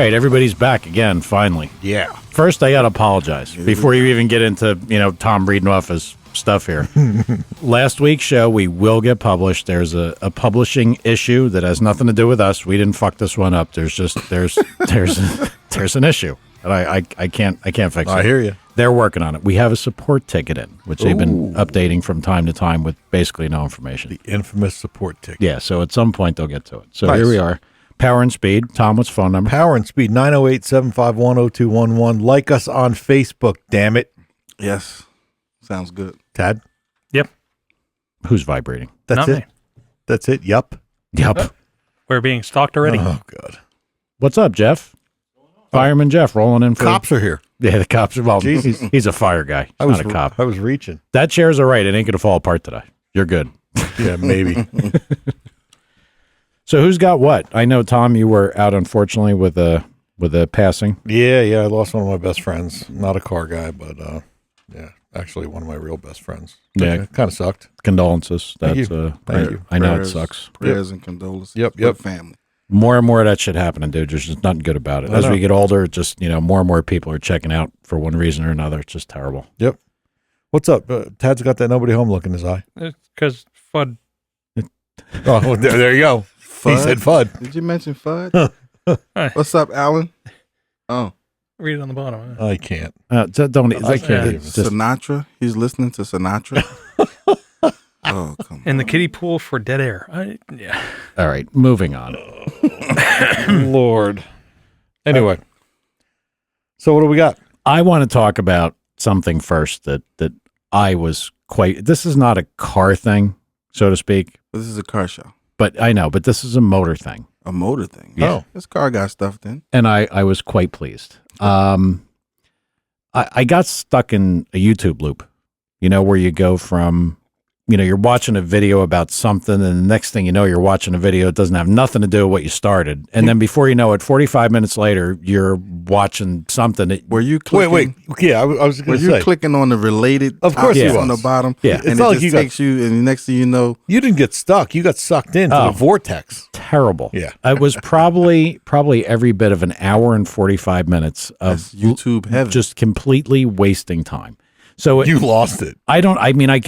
right, everybody's back again, finally. Yeah. First, I got to apologize before you even get into, Tom reading off his stuff here. Last week's show, we will get published. There's a publishing issue that has nothing to do with us. We didn't fuck this one up. There's an issue. And I can't fix it. I hear you. They're working on it. We have a support ticket in, which they've been updating from time to time with basically no information. The infamous support ticket. Yeah, so at some point they'll get to it. So Nice. Here we are. Power and Speed. Tom, what's phone number? Power and Speed, 908-751-0211. Like us on Facebook, damn it. Yes. Sounds good. Tad? Yep. Who's vibrating? That's Not it? me. That's it? Yup. Yep. We're being stalked already. Oh, God. What's up, Jeff? Fireman Jeff rolling in for... Cops are here. Yeah, the cops are... Well, Jesus. he's a fire guy. He's not a cop. I was reaching. That chair's all right. It ain't going to fall apart today. You're good. Yeah, maybe. So who's got what? I know, Tom, you were out, unfortunately, with a passing. Yeah, I lost one of my best friends. Not a car guy, but yeah, actually one of my real best friends. Yeah. It kind of sucked. Condolences. Thank That's, you. Thank you. I know it sucks. Prayers and condolences. Yep. For the family. More and more of that shit happening, dude. There's just nothing good about it. I As know. we get older, it just, more and more people are checking out for one reason or another. It's just terrible. Yep. What's up? Tad's got that nobody home look in his eye. It's because FUD. Oh, well, there you go. Fudd? He said FUD. Did you mention FUD? What's up, Alan? Oh. Read it on the bottom. I can't. Don't. I can't even. Sinatra? He's listening to Sinatra? Oh, come In on. the kiddie pool for dead air. Yeah. All right, moving on. Lord. Anyway. So what do we got? I want to talk about something first that I was quite... This is not a car thing, so to speak, This is a car show. but I know, but this is a motor thing. A motor thing. Yeah. Oh. This car got stuff then. And I was quite pleased. I got stuck in a YouTube loop, where you go from, you're watching a video about something, and the next thing you know, you're watching a video that doesn't have nothing to do with what you started. And then before you know it, 45 minutes later, you're watching something that... Were you clicking? Wait. Yeah, I was Were going to you say. clicking on the related Of course options you on the was. bottom? Yeah. And It's it not like just you got- takes you, and the next thing you know... You didn't get stuck. You got sucked into the vortex. Terrible. Yeah. It was probably every bit of an hour and 45 minutes of That's YouTube heaven. just completely wasting time. So You lost it. I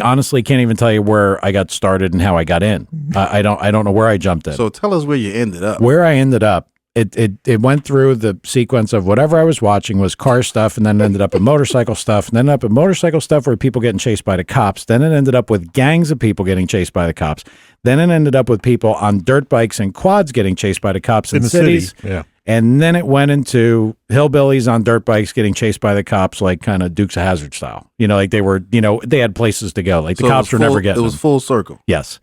honestly can't even tell you where I got started and how I got in. I don't know where I jumped in. So tell us where you ended up. Where I ended up, it went through the sequence of whatever I was watching was car stuff, and then ended up in motorcycle stuff, and then up in motorcycle stuff where people getting chased by the cops. Then it ended up with gangs of people getting chased by the cops. Then it ended up with people on dirt bikes and quads getting chased by the cops in the cities. city. Yeah. And then it went into hillbillies on dirt bikes getting chased by the cops, like kind of Dukes of Hazzard style. Like they were, they had places to go. Like the So it cops was were never full- getting It was them. full circle. Yes.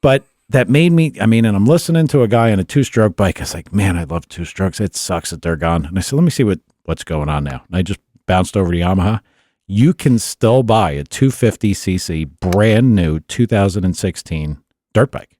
But that made me, and I'm listening to a guy on a two-stroke bike. I was like, man, I love two-strokes. It sucks that they're gone. And I said, let me see what's going on now. And I just bounced over to Yamaha. You can still buy a 250cc brand new 2016 dirt bike.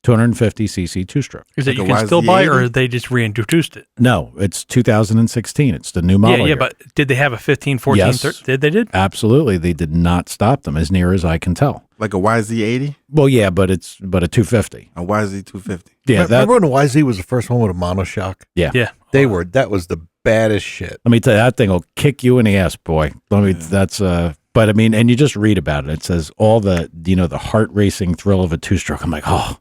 250cc two-stroke. Is it Like you a can still buy, or YZ80? they just reintroduced it? No, it's 2016. It's the new model. Yeah, year. but did they have a 15, 14, Yes. 13? Did? Absolutely. They did not stop them, as near as I can tell. Like a YZ80? Well, yeah, but a 250. A YZ250. Yeah, Remember when the YZ was the first one with a monoshock? yeah. Yeah. That was the baddest shit. Let me tell you, that thing will kick you in the ass, boy. But and you just read about it. It says all the, the heart racing thrill of a two-stroke. I'm like, oh,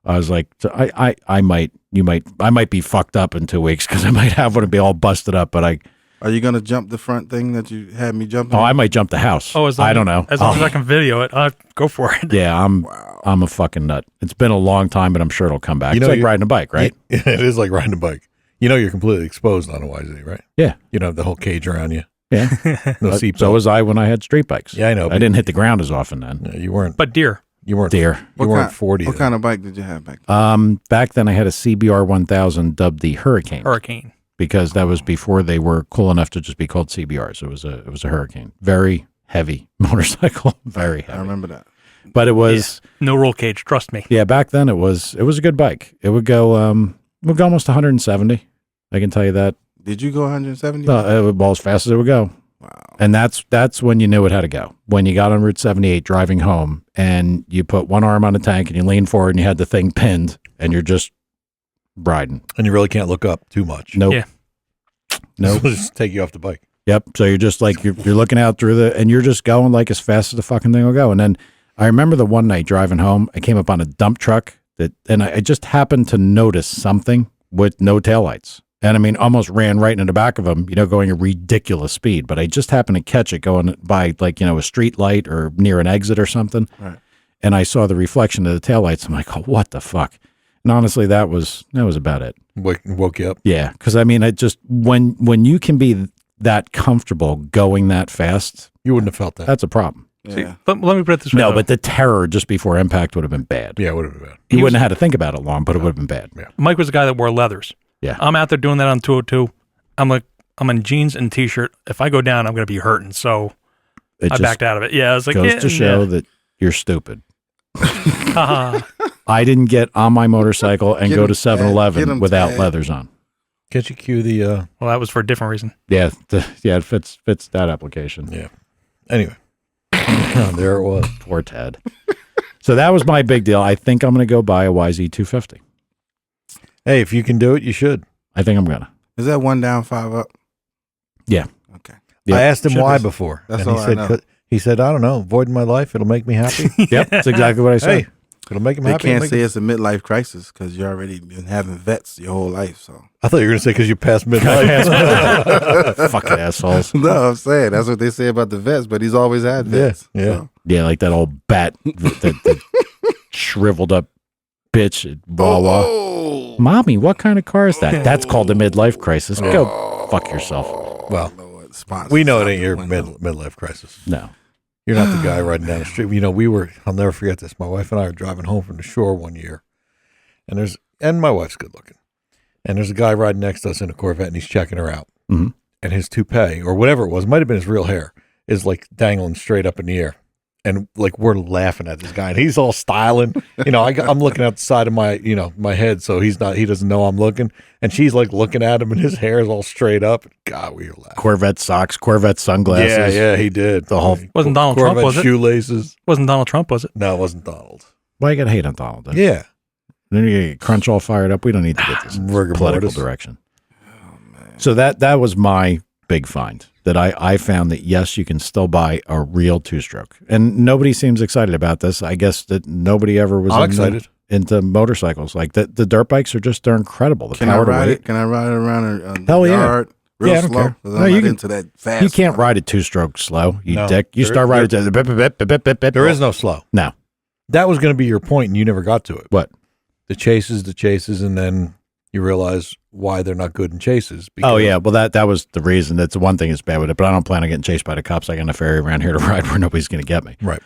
I was like, so I might be fucked up in 2 weeks because I might have one and be all busted up. But Are you going to jump the front thing that you had me jumping? I might jump the house. Oh, I don't know. As long as I can video it, I'll go for it. Yeah, I'm a fucking nut. It's been a long time, but I'm sure it'll come back. You know, it's like you- riding a bike, right? It is like riding a bike. You're completely exposed on a YZ, right? Yeah. You don't have the whole cage around you. Yeah. No seatbelt. So was I when I had street bikes. Yeah, I know, I but- didn't hit the ground as often then. No, you weren't. But deer. You weren't. Deer. You weren't 40. What then. kind of bike did you have back then? Back then I had a CBR 1000 dubbed the Hurricane. Hurricane. Because that was before they were cool enough to just be called CBRs. It was a Hurricane. Very heavy motorcycle. Very heavy. I remember that. But it was No roll cage. Trust me. yeah, back then it was a good bike. It would go almost 170. I can tell you that. Did you go 170? It would go as fast as it would go. Wow. And that's when you knew it had to go. When you got on Route 78 driving home and you put one arm on the tank and you lean forward and you had the thing pinned and you're just riding. And you really can't look up too much. Nope. Yeah. Nope. It'll just take you off the bike. Yep. So you're just like you're looking out through and you're just going like as fast as the fucking thing will go. And then I remember the one night driving home, I came up on a dump truck and I just happened to notice something with no taillights. And I mean, almost ran right into the back of him, going a ridiculous speed. But I just happened to catch it going by like, a street light or near an exit or something. Right. And I saw the reflection of the taillights. I'm like, oh, what the fuck? And honestly, that was about it. Woke you up. Yeah. Because I mean, I just, when you can be that comfortable going that fast, You wouldn't have felt that. that's a problem. Yeah. Let me put it this way. No, though. but the terror just before impact would have been bad. Yeah, it would have been bad. You wouldn't have had to think about it long, but it would have been bad. Yeah. Mike was the guy that wore leathers. Yeah. I'm out there doing that on 202. I'm in jeans and t-shirt. If I go down, I'm going to be hurting. So It I just backed out of it. Yeah, I was like, goes yeah, to show that you're stupid. Haha. I didn't get on my motorcycle and Get go him, to Ted. Get 7-Eleven him, without Ted. leathers on. Can't you cue the? Well, that was for a different reason. Yeah, it fits that application. Yeah. Anyway, there it was. Poor Ted. So that was my big deal. I think I'm going to go buy a YZ250. Hey, if you can do it, you should. I think I'm going to. Is that 1 down, 5 up? Yeah. Okay. Yeah. I asked him Should why be. before, That's and all I know. he said, I don't know, avoiding my life, it'll make me happy. Yep, that's exactly what I said. Hey, it'll make him They happy. can't say it's a midlife crisis because you already been having vets your whole life. So I thought you were going to say because you passed midlife. Fucking assholes. no, I'm saying that's what they say about the vets, but he's always had vets. Yeah. So. Yeah, like that old bat, that shriveled up bitch at Wawa. Oh, Mommy, what kind of car is that? That's called a midlife crisis. Go fuck yourself. Well, Lord, sponsors we know it out ain't the your window. midlife crisis. No. You're not the guy riding down the street. I'll never forget this. My wife and I are driving home from the shore one year, and my wife's good looking. And there's a guy riding next to us in a Corvette, and he's checking her out. Mhm. And his toupee, or whatever it was, might have been his real hair, is like dangling straight up in the air. And like we're laughing at this guy, and he's all styling. I'm looking out the side of my, my head, so he doesn't know I'm looking. And she's like looking at him, and his hair is all straight up. God, we were laughing. Corvette socks, Corvette sunglasses. Yeah, he did. The whole- Wasn't Donald Trump, Corvette was it? shoelaces. Wasn't Donald Trump, was it? No, it wasn't Donald. Why you got to hate on Donald? Then? Yeah. Then you get Crunch all fired up. We don't need to get this Rigor political mortis. direction. So that was my big find, that I found that, yes, you can still buy a real two-stroke. And nobody seems excited about this. I guess that nobody ever was I'm excited. into motorcycles. Like the dirt bikes are just, they're incredible. The Can I power to ride weight. it? Can I ride it around a Hell yeah. yard real Yeah, I don't slow? care. 'Cause No, I'm you not can- into that fast. You can't stuff. ride a two-stroke slow, you No. dick. You There- start riding to bip, bip, bip, bip, bip, bip. There is no slow. No. That was going to be your point, and you never got to it. What? The chases, and then you realize why they're not good in chases. Oh yeah, well that was the reason. That's the one thing that's bad with it. But I don't plan on getting chased by the cops. I got a ferry around here to ride where nobody's going to get me. Right.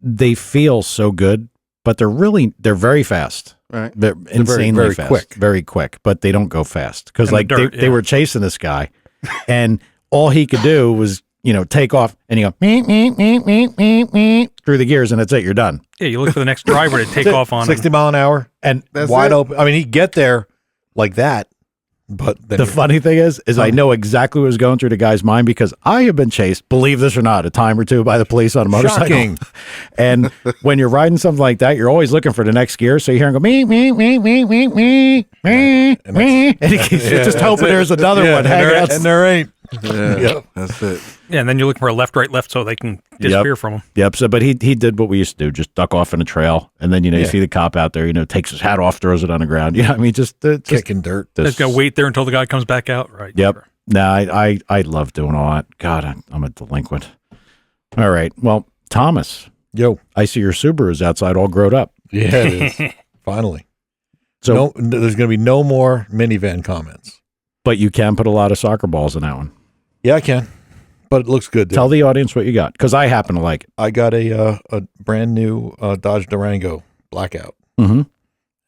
They feel so good, but they're very fast. Right. They're insanely very fast, quick. very quick. But they don't go fast because In the like dirt, they yeah. were chasing this guy, and all he could do was take off and you go through the gears, and that's it. You're done. Yeah, you look for the next driver to take off on 60 him. mile an hour and That's wide it? open. I mean, he'd get there like that, but then The funny thing is I know exactly what was going through the guy's mind because I have been chased, believe this or not, a time or two by the police on a motorcycle. Shocking. And when you're riding something like that, you're always looking for the next gear. So you hear him go, me, me, me, me, me, me, me, me. And you're just hoping there's another one hanging out. and there ain't. Yeah, Yep. that's it. Yeah, and then you're looking for a left, right, left so they can disappear from him. Yep. So, but he did what we used to do, just duck off in a trail. And then, you Yeah. see the cop out there, takes his hat off, throws it on the ground. I mean, just Kicking dirt. Just got to wait there until the guy comes back out. Right. Yep. No, I love doing all that. God, I'm a delinquent. All right. Well, Thomas, Yo. I see your Subaru is outside all grown up. Yeah, it is. Finally. So, There's going to be no more minivan comments. but you can put a lot of soccer balls in that one. Yeah, I can. But it looks good. Dude. Tell the audience what you got, because I happen to like it. I got a brand new Dodge Durango blackout. Mm-hmm.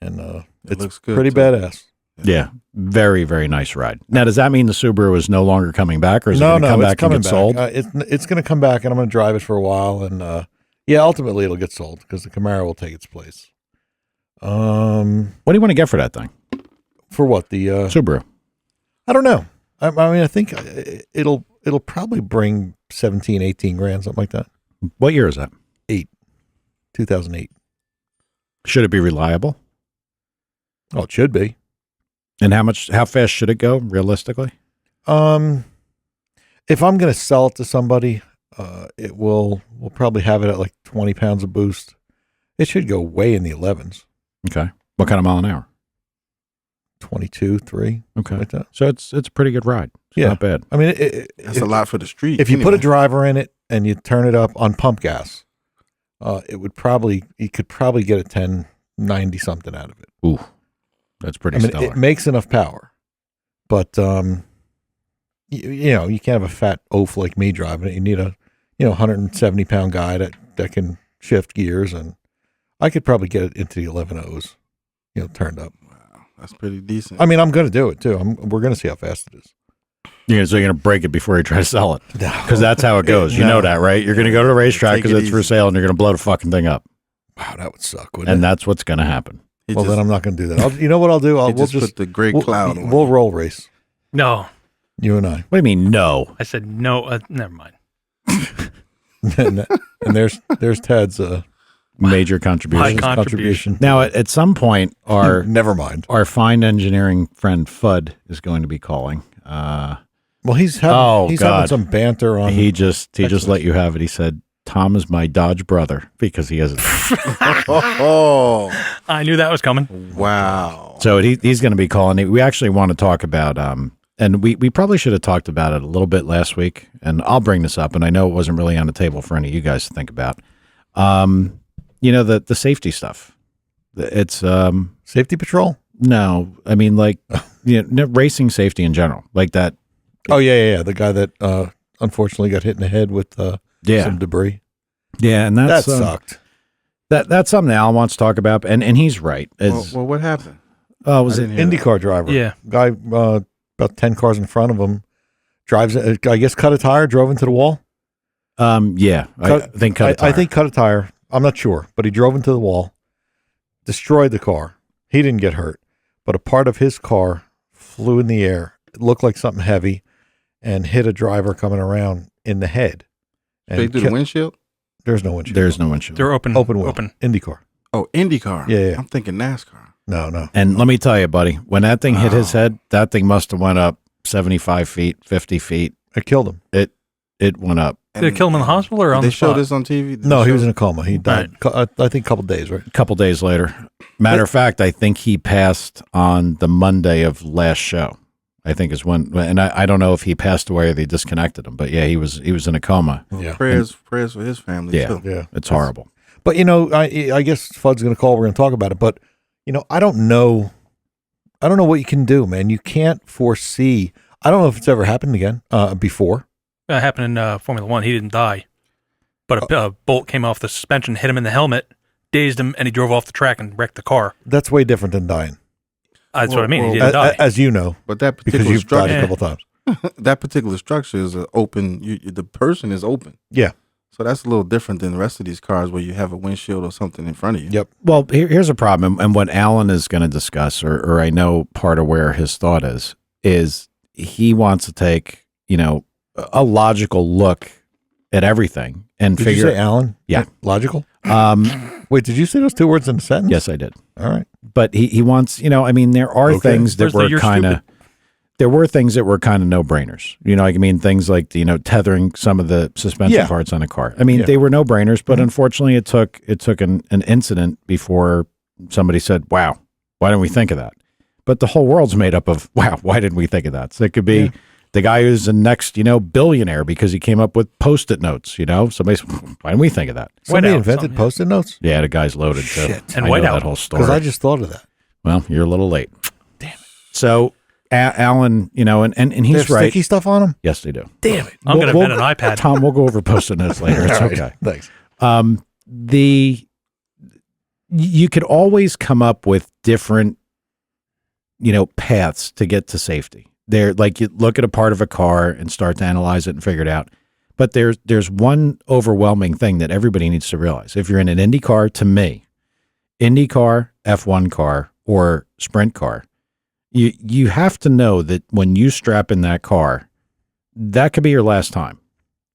And It looks good. pretty too. badass. Yeah, very, very nice ride. Now, does that mean the Subaru is no longer coming back, or is it going to come it's back and coming get back. sold? It's going to come back, and I'm going to drive it for a while, and ultimately it'll get sold because the Camaro will take its place. What do you want to get for that thing? For what the Subaru. I don't know. I mean, I think it'll probably bring 17, 18 grand, something like that. What year is that? 2008. Should it be reliable? Oh, it should be. And how fast should it go realistically? If I'm going to sell it to somebody, we'll probably have it at like 20 pounds of boost. It should go way in the 11s. Okay. What kind of mile an hour? 22, 3. Okay. Like that. So it's a pretty good ride. It's Yeah. not bad. I mean, That's a lot for the street. if you put a anyway. driver in it and you turn it up on pump gas, you could probably get a 1090 something out of it. Ooh, that's pretty I mean, stellar. it makes enough power, but you know, you can't have a fat oaf like me driving it. You need a 170 pound guy that can shift gears, and I could probably get it into the 11 O's, turned up. Wow, that's pretty decent. I mean, I'm going to do it too. We're going to see how fast it is. So you're going to break it before you try to sell it. No. Because that's how it goes. You No. know that, right? You're going to go to the racetrack Take because it it's for easy. sale and you're going to blow the fucking thing up. Wow, that would suck, wouldn't And it? that's what's going to happen. He Well, just, then I'm not going to do that. You know what I'll do? he We'll just just put the gray cloud on. we'll roll race, No, you and I. What do you mean, no? I said no. Never mind. and there's Ted's Major contribution. High contribution. Now, at some point, our never mind. our fine engineering friend Fudd is going to be calling. Well, he's having God. some banter on. He just Excellent. let you have it. He said, Tom is my Dodge brother because he has it. Oh, I knew that was coming. wow. So he's going to be calling. We actually want to talk about, and we probably should have talked about it a little bit last week, and I'll bring this up, and I know it wasn't really on the table for any of you guys to think about. The safety stuff. It's Safety patrol. no, I mean like racing safety in general, like that. Oh yeah. The guy that unfortunately got hit in the head with some debris. Yeah, and That that's sucked. that's something Al wants to talk about, and he's right. Well, what happened? Was I it? didn't hear IndyCar driver. Yeah. Guy about 10 cars in front of him drives. I guess cut a tire, drove into the wall. Yeah, I think cut a tire. I think cut a tire. I'm not sure, but he drove into the wall, destroyed the car. He didn't get hurt, but a part of his car flew in the air. It looked like something heavy, and hit a driver coming around in the head. And Straight through the windshield? There's no windshield. There's no windshield. They're open. open wheel. Open. IndyCar. Oh, IndyCar. Yeah. I'm thinking NASCAR. No. And let me tell you, buddy, when that thing hit his Wow. head, that thing must have went up 75 feet, 50 feet. It killed him. It went up. Did it kill him in the hospital or on They the showed spot? this on TV? No, he was in a coma. He died. Right. I think a couple days, right? A couple days later. Matter of fact, I think he passed on the Monday of last show. I think is when, and I don't know if he passed away or they disconnected him, but yeah, he was in a coma. Yeah. Prayers for his family, Yeah. too. Yeah. It's horrible. But, I guess Fudd's going to call. We're going to talk about it. But, I don't know what you can do, man. You can't foresee. I don't know if it's ever happened again before. That happened in Formula One. He didn't die, but a bolt came off the suspension, hit him in the helmet, dazed him, and he drove off the track and wrecked the car. That's way different than dying. That's what I mean. Well, He didn't die. As you know, But that because particular you've died structure, a couple times. that particular structure is an open. The person is open. Yeah. So that's a little different than the rest of these cars where you have a windshield or something in front of you. Yep. Well, here's a problem, and what Alan is going to discuss, or I know part of where his thought is he wants to take, a logical look at everything and Did figure. you say Alan? Yeah. Logical? Um, Wait, did you say those two words in a sentence? yes, I did. All right. But he wants, there are Okay. things that Where's the were you're kind of, there were things that were kind of no brainers. Things like, tethering some of the suspension Yeah. parts on a car. Yeah. They were no brainers, but unfortunately it took an incident before somebody said, wow, why didn't we think of that? But the whole world's made up of, wow, why didn't we think of that? So it could be the guy who's the next, billionaire because he came up with Post-it notes, somebody's, why didn't we think of that? Somebody Whiteout, invented something, yeah. Post-it notes? Yeah, the guy's loaded. So Shit. And I know Whiteout. that whole story. Because I just thought of that. Well, you're a little late. Damn it. So Alan, and They he's have right. sticky stuff on them? Yes, they do. Damn it. I'm going to invent an iPad. Tom, we'll go over Post-it notes later. It's All right. okay. Thanks. You could always come up with different, paths to get to safety. There, like you look at a part of a car and start to analyze it and figure it out. But there's one overwhelming thing that everybody needs to realize. If you're in an Indy car, to me, Indy car, F1 car, or sprint car, you have to know that when you strap in that car, that could be your last time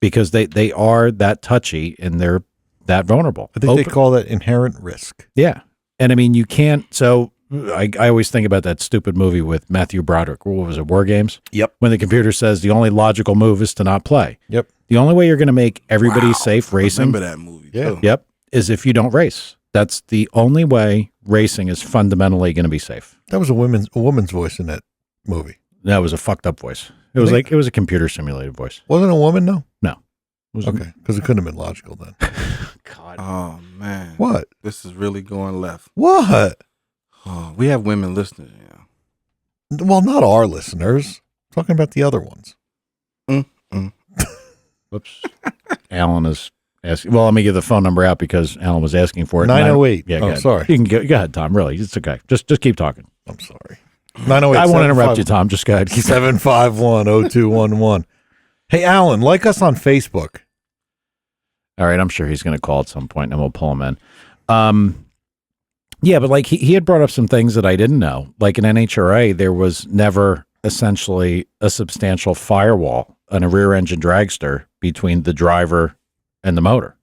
because they are that touchy and they're that vulnerable. I think they call that inherent risk. Yeah. And you can't. So I always think about that stupid movie with Matthew Broderick. What was it, War Games? Yep. When the computer says the only logical move is to not play. Yep. The only way you're going to make everybody safe racing, Remember that movie? Yeah. too. yep, is if you don't race. That's the only way racing is fundamentally going to be safe. That was a woman's voice in that movie. That was a fucked up voice. It was like, it was a computer simulated voice. Wasn't it a woman, though? No. It was Okay, because it couldn't have been logical then. God. Oh man, What? This is really going left. What? Oh, we have women listening. Yeah. Well, not our listeners. I'm talking about the other ones. Whoops. Alan is asking. Well, let me give the phone number out because Alan was asking for it. 908. Yeah, Oh, go ahead. sorry. You can go ahead, Tom. Really, it's okay. Just keep talking. I'm sorry. 908. I won't interrupt you, Tom. Just go ahead. Keep 751-0211. Hey, Alan, like us on Facebook. All right, I'm sure he's going to call at some point, and we'll pull him in. Yeah, but like he had brought up some things that I didn't know. Like in NHRA, there was never essentially a substantial firewall on a rear-engine dragster between the driver and the motor.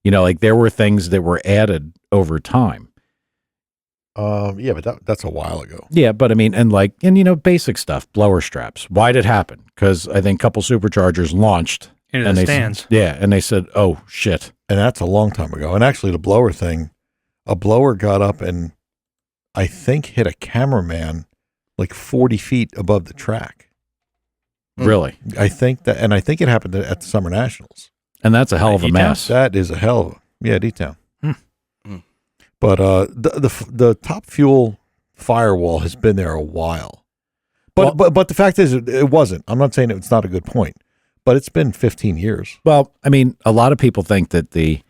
You know, like there were things that were added over time. Yeah, but that's a while ago. Yeah, but I mean, and you know, basic stuff, blower straps. Why did it happen? Because I think a couple superchargers launched Into and the they stands. and they said, "Oh shit." And that's a long time ago. And actually, the blower thing, a blower got up and I think hit a cameraman like 40 feet above the track. Really? I think it happened at the Summer Nationals. And that's a hell of a E-Town? mess. That is a hell of yeah, D-Town. Hmm. But the top fuel firewall has been there a while. But the fact is, it wasn't. I'm not saying it's not a good point, but it's been 15 years. Well, I mean, a lot of people think that the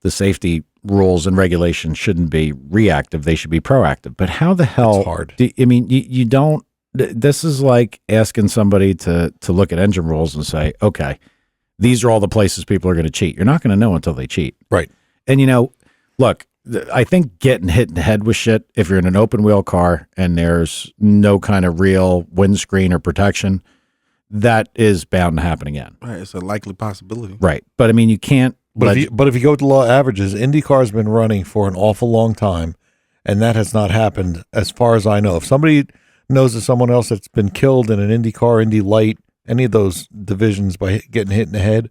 safety rules and regulations shouldn't be reactive; they should be proactive. But how the hell? It's hard. I mean, you don't. This is like asking somebody to look at engine rules and say, "Okay, these are all the places people are going to cheat." You're not going to know until they cheat, Right. And you know, look, I think getting hit in the head with shit, if you're in an open wheel car and there's no kind of real windscreen or protection, that is bound to happen again. Right. It's a likely possibility. Right. But I mean, you can't. But if you go with the law averages, IndyCar's been running for an awful long time, and that has not happened as far as I know. If somebody knows of someone else that's been killed in an IndyCar, Indy Light, any of those divisions by getting hit in the head,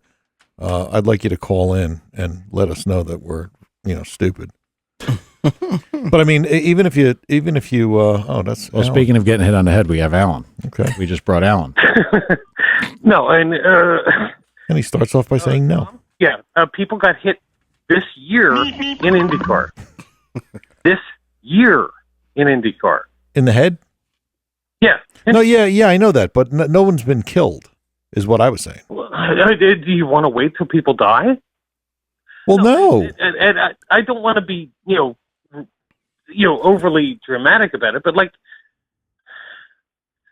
I'd like you to call in and let us know that we're stupid. But I mean, even if you that's Well, Alan. speaking of getting hit on the head, we have Alan. Okay, We just brought Alan. No, and and he starts off by saying no. yeah, people got hit this year in IndyCar. This year in IndyCar. In the head? Yeah. No, yeah, I know that, but no one's been killed, is what I was saying. Do you want to wait till people die? Well, no. And I don't want to be, overly dramatic about it, but like,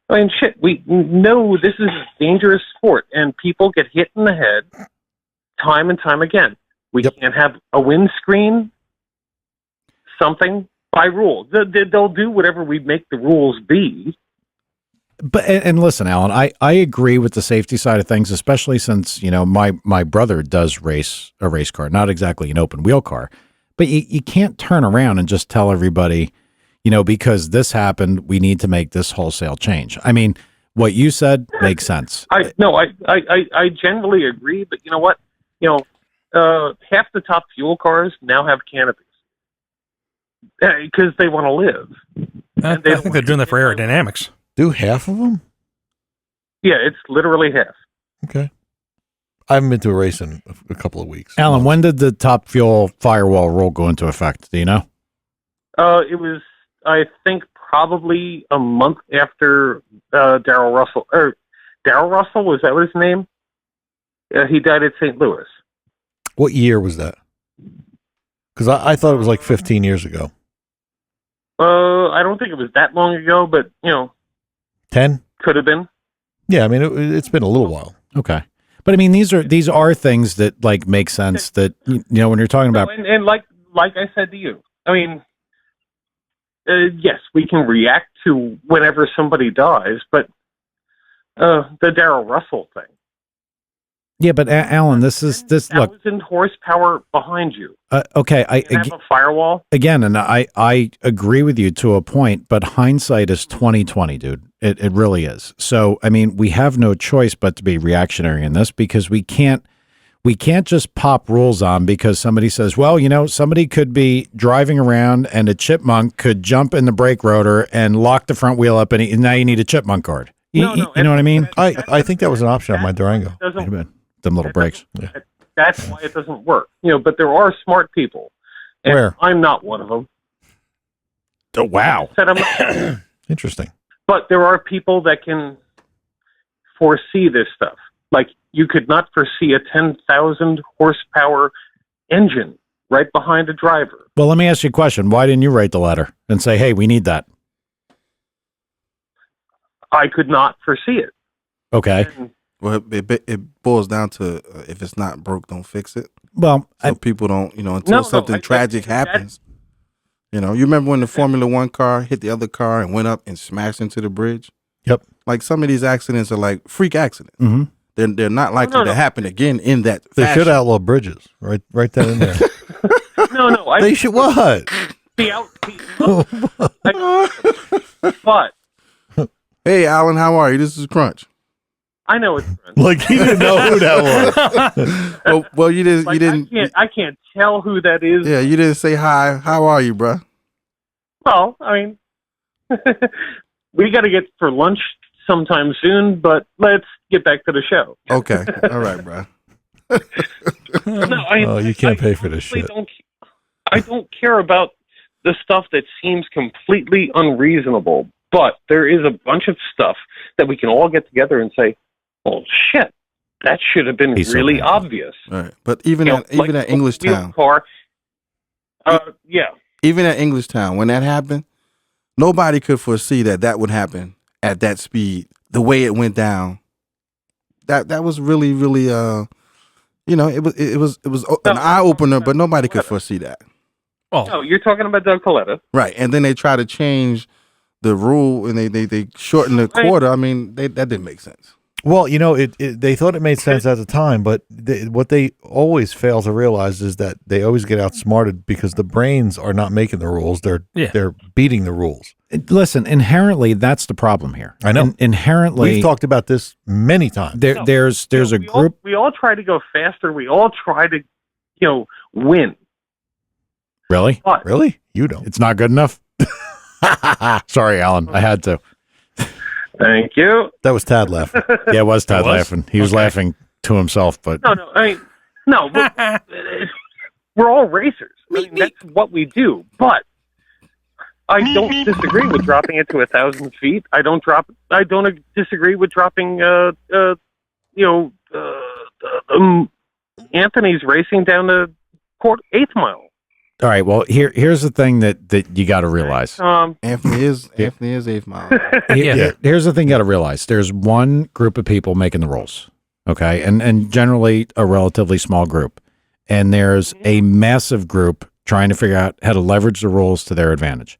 I mean, shit, we know this is a dangerous sport, and people get hit in the head time and time again. We can't have a windscreen, something by rule. They'll do whatever we make the rules be. But and listen, Alan, I agree with the safety side of things, especially since my brother does race a race car, not exactly an open wheel car, but you can't turn around and just tell everybody, because this happened, we need to make this wholesale change. I mean, what you said makes sense. I generally agree, but you know what? Half the top fuel cars now have canopies because they want to live. I think they're doing that for aerodynamics. Do half of them? Yeah, it's literally half. Okay. I haven't been to a race in a couple of weeks. Alan, when did the top fuel firewall rule go into effect? Do you know? It was, I think, probably a month after Darrell Russell. Or Darrell Russell, was that his name? He died at St. Louis. What year was that? Because I thought it was like 15 years ago. I don't think it was that long ago, but 10? could have been. Yeah, I mean it's been a little while. Okay. But I mean, these are things that like make sense that, when you're talking about. No, and like I said to you, I mean, yes, we can react to whenever somebody dies, but the Darrell Russell thing, Yeah, but Alan, this look. 1,000 horsepower behind you. Okay, You have a firewall. again, and I agree with you to a point, but hindsight is 20/20, dude. It really is. So I mean, we have no choice but to be reactionary in this because we can't just pop rules on because somebody says, well, somebody could be driving around and a chipmunk could jump in the brake rotor and lock the front wheel up, and now you need a chipmunk guard. You know what I mean? I think that was an option on my Durango. Them little brakes. Yeah. That's why it doesn't work. But there are smart people. And Where? I'm not one of them. Oh, wow. Interesting. But there are people that can foresee this stuff. Like, you could not foresee a 10,000 horsepower engine right behind a driver. Well, let me ask you a question. Why didn't you write the letter and say, hey, we need that? I could not foresee it. Okay. And Well, it boils down to if it's not broke, don't fix it. Well, So people don't, until something tragic happens. You remember when the Formula One car hit the other car and went up and smashed into the bridge? Yep. Like some of these accidents are like freak accidents. mhm. They're not likely to happen again in that They fashion. should outlaw bridges. Right that in there. no, They should what? But Hey, Alan, how are you? This is Crunch. I know it's Like he didn't know who that was. Well, you didn't. like, you didn't. I can't tell who that is. Yeah, you didn't say hi. How are you, bruh? Well, I mean, we got to get for lunch sometime soon, but let's get back to the show. Okay, all right, bruh. No, You can't pay for this honestly shit. I don't care about the stuff that seems completely unreasonable, but there is a bunch of stuff that we can all get together and say, "Oh shit, that should have been He's so really bad. obvious." All right, but even You know, at like English a wheel Town, car. Yeah. even at English Town, when that happened, nobody could foresee that would happen at that speed. The way it went down, that was really, really, it was an eye opener, but nobody could foresee that. Oh, No, you're talking about Doug Coletta. Right, and then they try to change the rule and they shorten the quarter. I mean, that didn't make sense. Well, they thought it made sense at the time, but what they always fail to realize is that they always get outsmarted because the brains are not making the rules; they're beating the rules. Listen, inherently, that's the problem here. I know. Inherently, We've talked about this many times. there's a group. We all try to go faster. We all try to, win. Really? But Really? You don't. It's not good enough? Sorry, Alan. I had to. thank you. That was Tad laughing. Yeah, it was Todd It was? laughing. He was laughing to himself, but No. I mean, no. We're all racers. I mean, that's what we do. But I don't disagree with dropping it to 1,000 feet. I don't disagree with dropping. Anthony's racing down the eighth mile. all right. Well, here's the thing that you got to realize. Anthony is 8th mile. Here's the thing you got to realize. There's one group of people making the rules, okay, and generally a relatively small group, and there's a massive group trying to figure out how to leverage the rules to their advantage.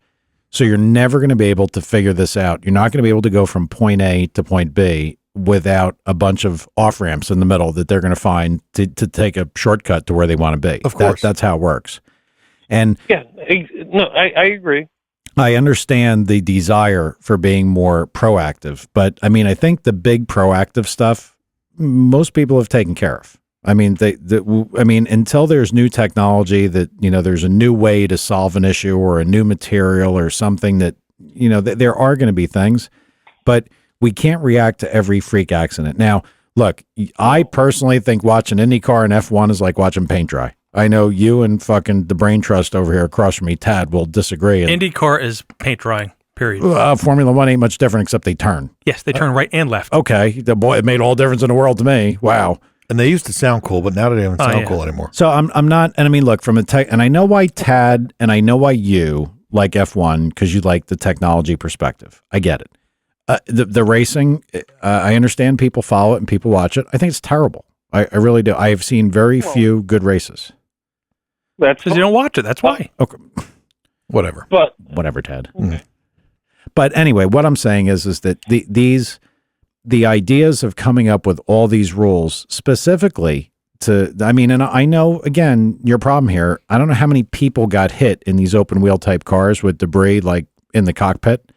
So you're never going to be able to figure this out. You're not going to be able to go from point A to point B without a bunch of off ramps in the middle that they're going to find to take a shortcut to where they want to be. Of course. That's how it works. And Yeah, I agree. I understand the desire for being more proactive, but I mean, I think the big proactive stuff, most people have taken care of. I mean, until there's new technology that, there's a new way to solve an issue or a new material or something that, there are going to be things, but we can't react to every freak accident. Now, look, I personally think watching IndyCar and F1 is like watching paint dry. I know you and fucking the brain trust over here across from me, Tad, will disagree. IndyCar is paint drying, period. Formula One ain't much different except they turn. Yes, they turn right and left. Okay. It made all difference in the world to me. Wow. And they used to sound cool, but now they don't sound cool anymore. So I'm not, and I mean, look, from a tech, and I know why Tad, and I know why you like F1 because you like the technology perspective. I get it. The racing, I understand people follow it and people watch it. I think it's terrible. I really do. I have seen very few good races. That's Because you don't watch it. That's why. Okay. Whatever. But Whatever, Tad. Okay. But anyway, what I'm saying is that these the ideas of coming up with all these rules specifically to, I mean, and I know, again, your problem here, I don't know how many people got hit in these open wheel type cars with debris like in the cockpit,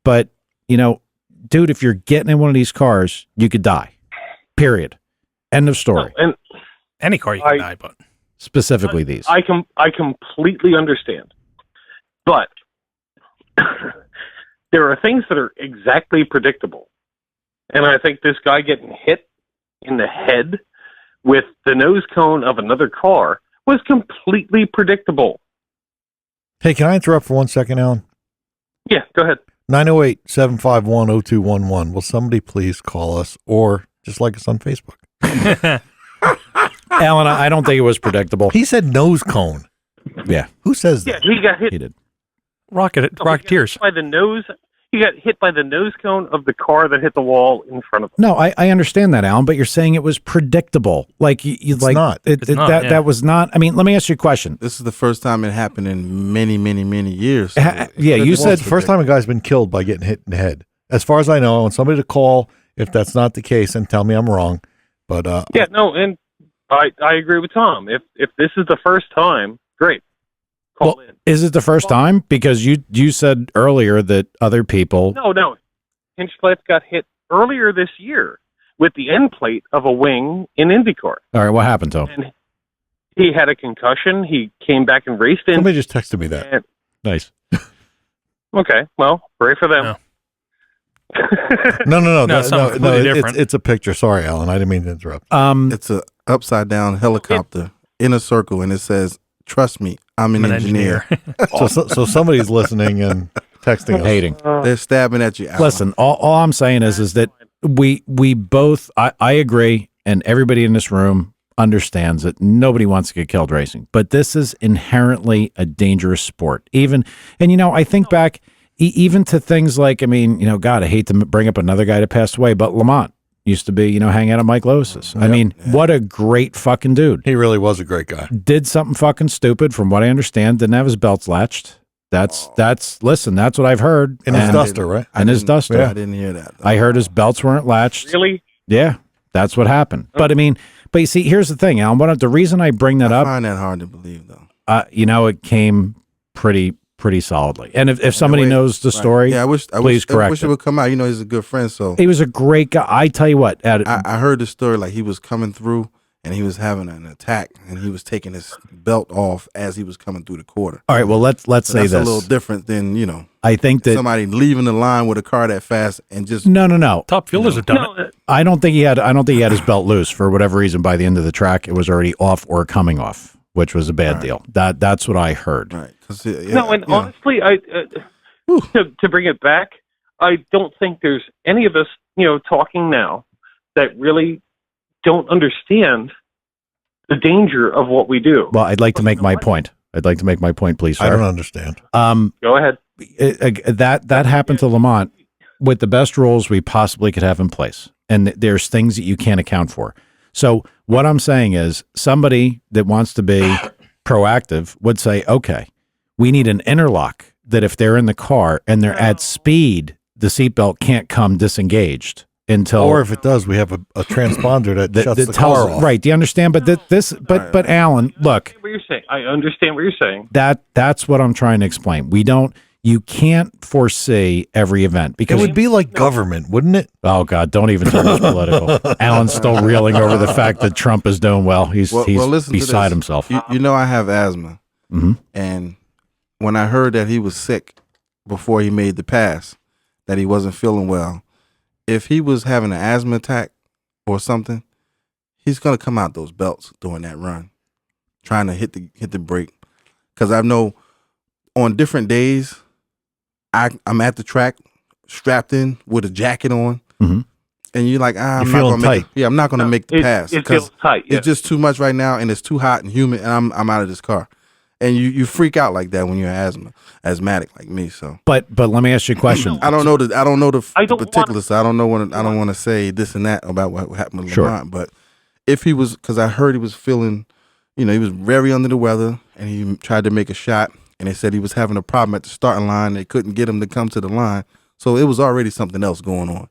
but, you know, dude, if you're getting in one of these cars, you could die. Period. End of story. And Any car you can die, but Specifically these. I completely understand, but there are things that are exactly predictable, and I think this guy getting hit in the head with the nose cone of another car was completely predictable. Hey, can I interrupt for 1 second, Alan? Yeah, go ahead. 908-751-0211. Will somebody please call us or just like us on Facebook? Alan, I don't think it was predictable. He said nose cone. Yeah. Who says Yeah, that? he got hit He did. Rocketeers. by the nose. He got hit by the nose cone of the car that hit the wall in front of him. No, I understand that, Alan, but you're saying it was predictable. Like you It's like not. It's not, yeah. that was not. I mean, let me ask you a question. This is the first time it happened in many, many, many years. Yeah, you Well, said it's the first time a guy's been killed by getting hit in the head. As far as I know, I want somebody to call if that's not the case and tell me I'm wrong. But Yeah, no, and I agree with Tom. If this is the first time, great. Call in. Is it the first time? Because you said earlier that other people. No. Hinchcliffe got hit earlier this year with the end plate of a wing in IndyCar. All right, what happened to him? And he had a concussion. He came back and raced in. somebody just texted me that. And, Nice. okay, well, pray for them. No, No, it's something completely different. It's a picture. Sorry, Alan. I didn't mean to interrupt. It's a upside down helicopter in a circle, and it says, "Trust me, I'm an engineer." So somebody's listening and texting us. Hating. They're stabbing at you. Alan. Listen, all I'm saying is that we both I agree, and everybody in this room understands that nobody wants to get killed racing, but this is inherently a dangerous sport. Even, and you know, I think back even to things like, I mean, you know, God, I hate to bring up another guy that passed away, but Lamont used to be, you know, hang out at Mike Lewis's. I mean, what a great fucking dude. He really was a great guy. Did something fucking stupid, from what I understand. Didn't have his belts latched. That's listen, that's what I've heard. In his And- duster, right? And his duster. I didn't hear that. I heard his belts weren't latched. Really? Yeah, that's what happened. But I mean, but you see, here's the thing, Alan. The reason I bring that I up, find that hard to believe, though. you know, it came pretty solidly. And if somebody Wait, knows the story, Yeah, I wish correct it it. would come out. You know, he's a good friend, so he was a great guy. I tell you what, I heard the story like he was coming through and he was having an attack and he was taking his belt off as he was coming through the quarter. all right. Well, let's So say that's this. a little different than, you know, I think that somebody leaving the line with a car that fast and just no. Top fielders have done No, it. I don't think he had his belt loose for whatever reason. By the end of the track, it was already off or coming off, which was a bad deal. That's what I heard. right. 'Cause, no, and honestly, I to bring it back, I don't think there's any of us, you know, talking now that really don't understand the danger of what we do. Well, I'd like to make my point. Please, sir. I don't understand. Go ahead. That happened to Lamont with the best rules we possibly could have in place, and there's things that you can't account for. So what I'm saying is, somebody that wants to be proactive would say, okay, we need an interlock that if they're in the car and they're at speed, the seatbelt can't come disengaged until, Or if it does, we have a transponder that shuts the tells car off. right. Do you understand? But but Alan, look, What you're saying, I understand what you're saying. that's what I'm trying to explain. You can't foresee every event It because would be like government, wouldn't it? oh God, don't even turn this political. Alan's still reeling over the fact that Trump is doing well. He's listen to beside this. himself. You know, I have asthma, Mhm. and when I heard that he was sick before he made the pass, that he wasn't feeling well, if he was having an asthma attack or something, he's gonna come out those belts during that run, trying to hit the brake. Because I know on different days, I'm at the track, strapped in with a jacket on, Mhm. and you're like, I'm You're not feeling gonna make tight. it. Yeah, I'm not gonna make the pass It feels tight. Yeah. it's just too much right now, and it's too hot and humid, and I'm out of this car. And you freak out like that when you're asthmatic like me. So But let me ask you a question. I don't know the I don't particulars. So I don't want to say this and that about what happened with Sure. Lamont. But if he was, because I heard he was feeling, you know, he was very under the weather, and he tried to make a shot, and they said he was having a problem at the starting line. They couldn't get him to come to the line, so it was already something else going on.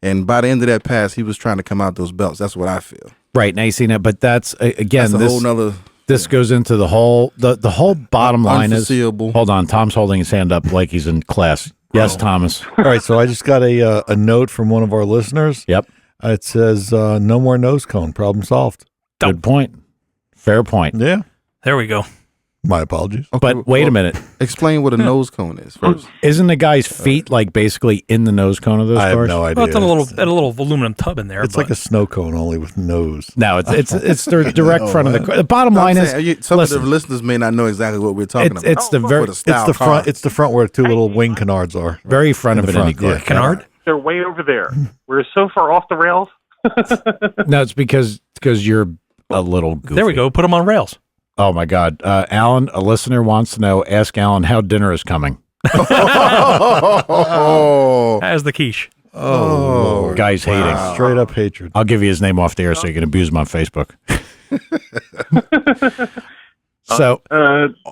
And by the end of that pass, he was trying to come out those belts. That's what I feel. Right. Now you see that, but that's again, That's a whole nother. this goes into the whole bottom line is, Unforeseeable. hold on, Tom's holding his hand up like he's in class. Yes, Thomas. All right, so I just got a note from one of our listeners. Yep. It says, no more nose cone. Problem solved. Good point. Fair point. Yeah. There we go. My apologies. Okay, But wait a minute. Explain what a nose cone is first. Isn't the guy's feet like basically in the nose cone of those I have cars? no idea. Well, it's a little aluminum tub in there. It's like a snow cone only with nose. No, it's the direct front of the car. The bottom line is, Some listen, of the listeners may not know exactly what we're talking about. it's the very For the style It's the car. front. It's the front where two little wing canards are. very front In of the an Indy front, car. yeah. canard. They're way over there. We're so far off the rails. No, it's because you're a little goofy. There we go. Put them on rails. Oh my God, Alan, a listener wants to know. Ask Alan how dinner is coming. Oh, As the quiche. Oh, Guy's hating. straight up hatred. I'll give you his name off the air so you can abuse him on Facebook. So,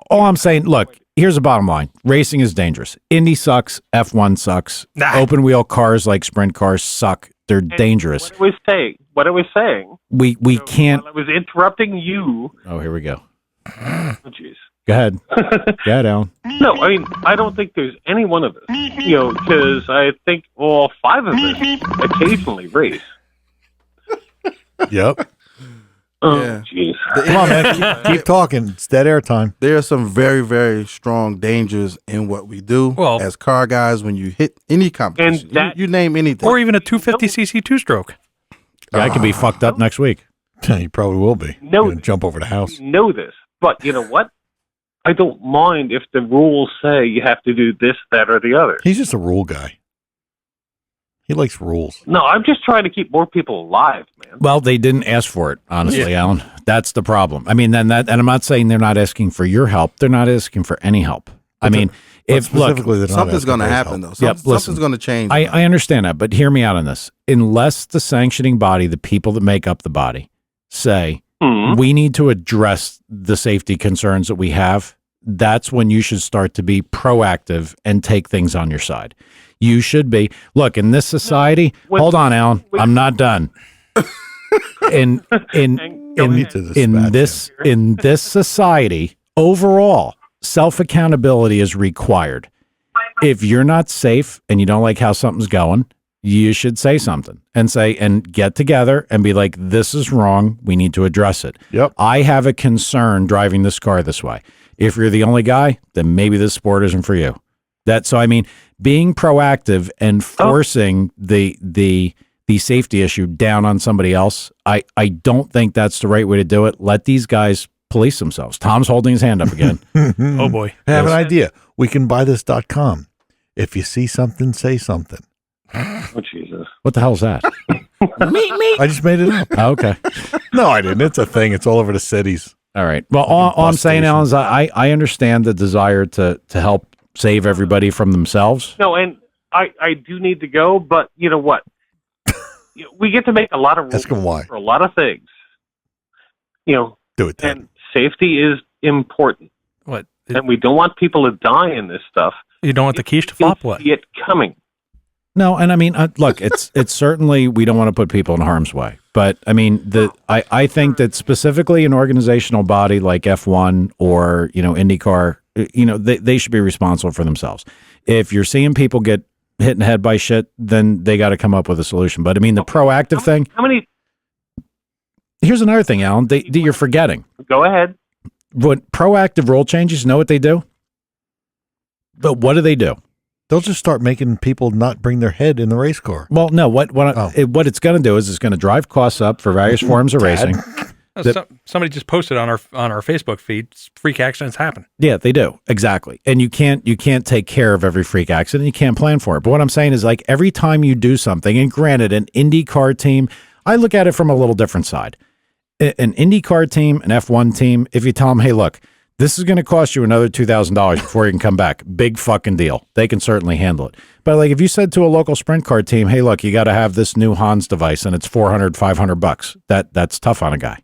all I'm saying, look, here's the bottom line. Racing is dangerous. Indy sucks. F1 sucks. Nah. Open wheel cars like sprint cars suck. They're dangerous. What I was saying. We can't. While I was interrupting you. Oh, here we go. Oh, jeez. Go ahead. Go ahead, Alan. No, I mean, I don't think there's any one of us. Because I think all five of us occasionally race. Yep. Oh, Yeah. jeez. Come on, man. Keep talking. It's dead air time. there are some very, very strong dangers in what we do Well- as car guys when you hit any competition. And that- you name anything. Or even a 250cc two-stroke. Yeah, I could be fucked up next week. You probably will be. No. You're gonna jump over the house. You know this. But you know what? I don't mind if the rules say you have to do this, that, or the other. He's just a rule guy. He likes rules. No, I'm just trying to keep more people alive, man. Well, they didn't ask for it, honestly, Alan. That's the problem. I mean, and I'm not saying they're not asking for your help. They're not asking for any help. I mean, if look, Specifically, they're not Something's asking going to for his happen, help. though. Yep, Something's listen. going to change. I understand that, but hear me out on this. Unless the sanctioning body, the people that make up the body, say Mhm. we need to address the safety concerns that we have, that's when you should start to be proactive and take things on your side. You should be. Look, in this society, Wait- hold on, Alan. wait. I'm not done. In Go need ahead. to in this society, overall, self-accountability is required. If you're not safe and you don't like how something's going, you should say something and get together and be like, this is wrong. We need to address it. Yep. I have a concern driving this car this way. If you're the only guy, then maybe this sport isn't for you. So I mean, being proactive and forcing the safety issue down on somebody else, I don't think that's the right way to do it. Let these guys police themselves. Tom's holding his hand up again. Oh, boy. I have an idea. We can buy this.com. If you see something, say something. Oh, Jesus. What the hell's that? I just made it up. Oh, okay. No, I didn't. It's a thing. It's all over the cities. All right. Well, all I'm bus saying, station. Alan, is I understand the desire to help save everybody from themselves. No, and I do need to go, but you know what? We get to make a lot of rules Ask him why. for a lot of things. Do it then. And safety is important. What? And we don't want people to die in this stuff. You don't want the quiche to You flop? What? see it coming. No, and I mean, look, it's certainly we don't want to put people in harm's way, but I mean, I think that specifically an organizational body like F1 or IndyCar, they should be responsible for themselves. If you're seeing people get hit in the head by shit, then they got to come up with a solution. But I mean, the proactive thing. How many? Here's another thing, Alan, that you're forgetting. Go ahead. What proactive rule changes? You know what they do? But what do they do? They'll just start making people not bring their head in the race car. Well, no. What it's going to do is it's going to drive costs up for various forms of racing. Somebody just posted on our Facebook feed, freak accidents happen. Yeah, they do. Exactly. And you can't take care of every freak accident. You can't plan for it. But what I'm saying is, like, every time you do something, and granted, an IndyCar team, I look at it from a little different side. An IndyCar team, an F1 team, if you tell them, hey, look, this is going to cost you another $2,000 before you can come back. Big fucking deal. They can certainly handle it. But like if you said to a local sprint car team, hey, look, you got to have this new Hans device and it's $400, $500, that's tough on a guy.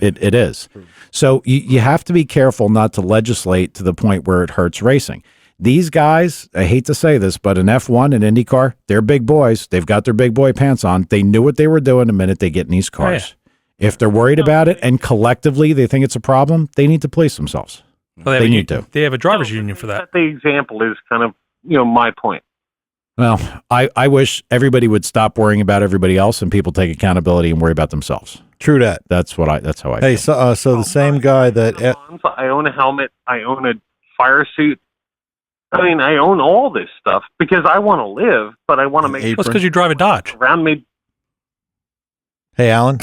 It is. So you have to be careful not to legislate to the point where it hurts racing. these guys, I hate to say this, but in F1 and IndyCar, they're big boys. They've got their big boy pants on. They knew what they were doing the minute they get in these cars. If they're worried about it and collectively they think it's a problem, they need to police themselves. Well, they need to. They have a driver's union for that. The example is kind of, my point. Well, I wish everybody would stop worrying about everybody else and people take accountability and worry about themselves. True that. That's how I Hey, feel. so the same guy that I own a helmet. I own a fire suit. I mean, I own all this stuff because I want to live, but I want to make Well, it's because you drive a Dodge. around me. Hey, Alan.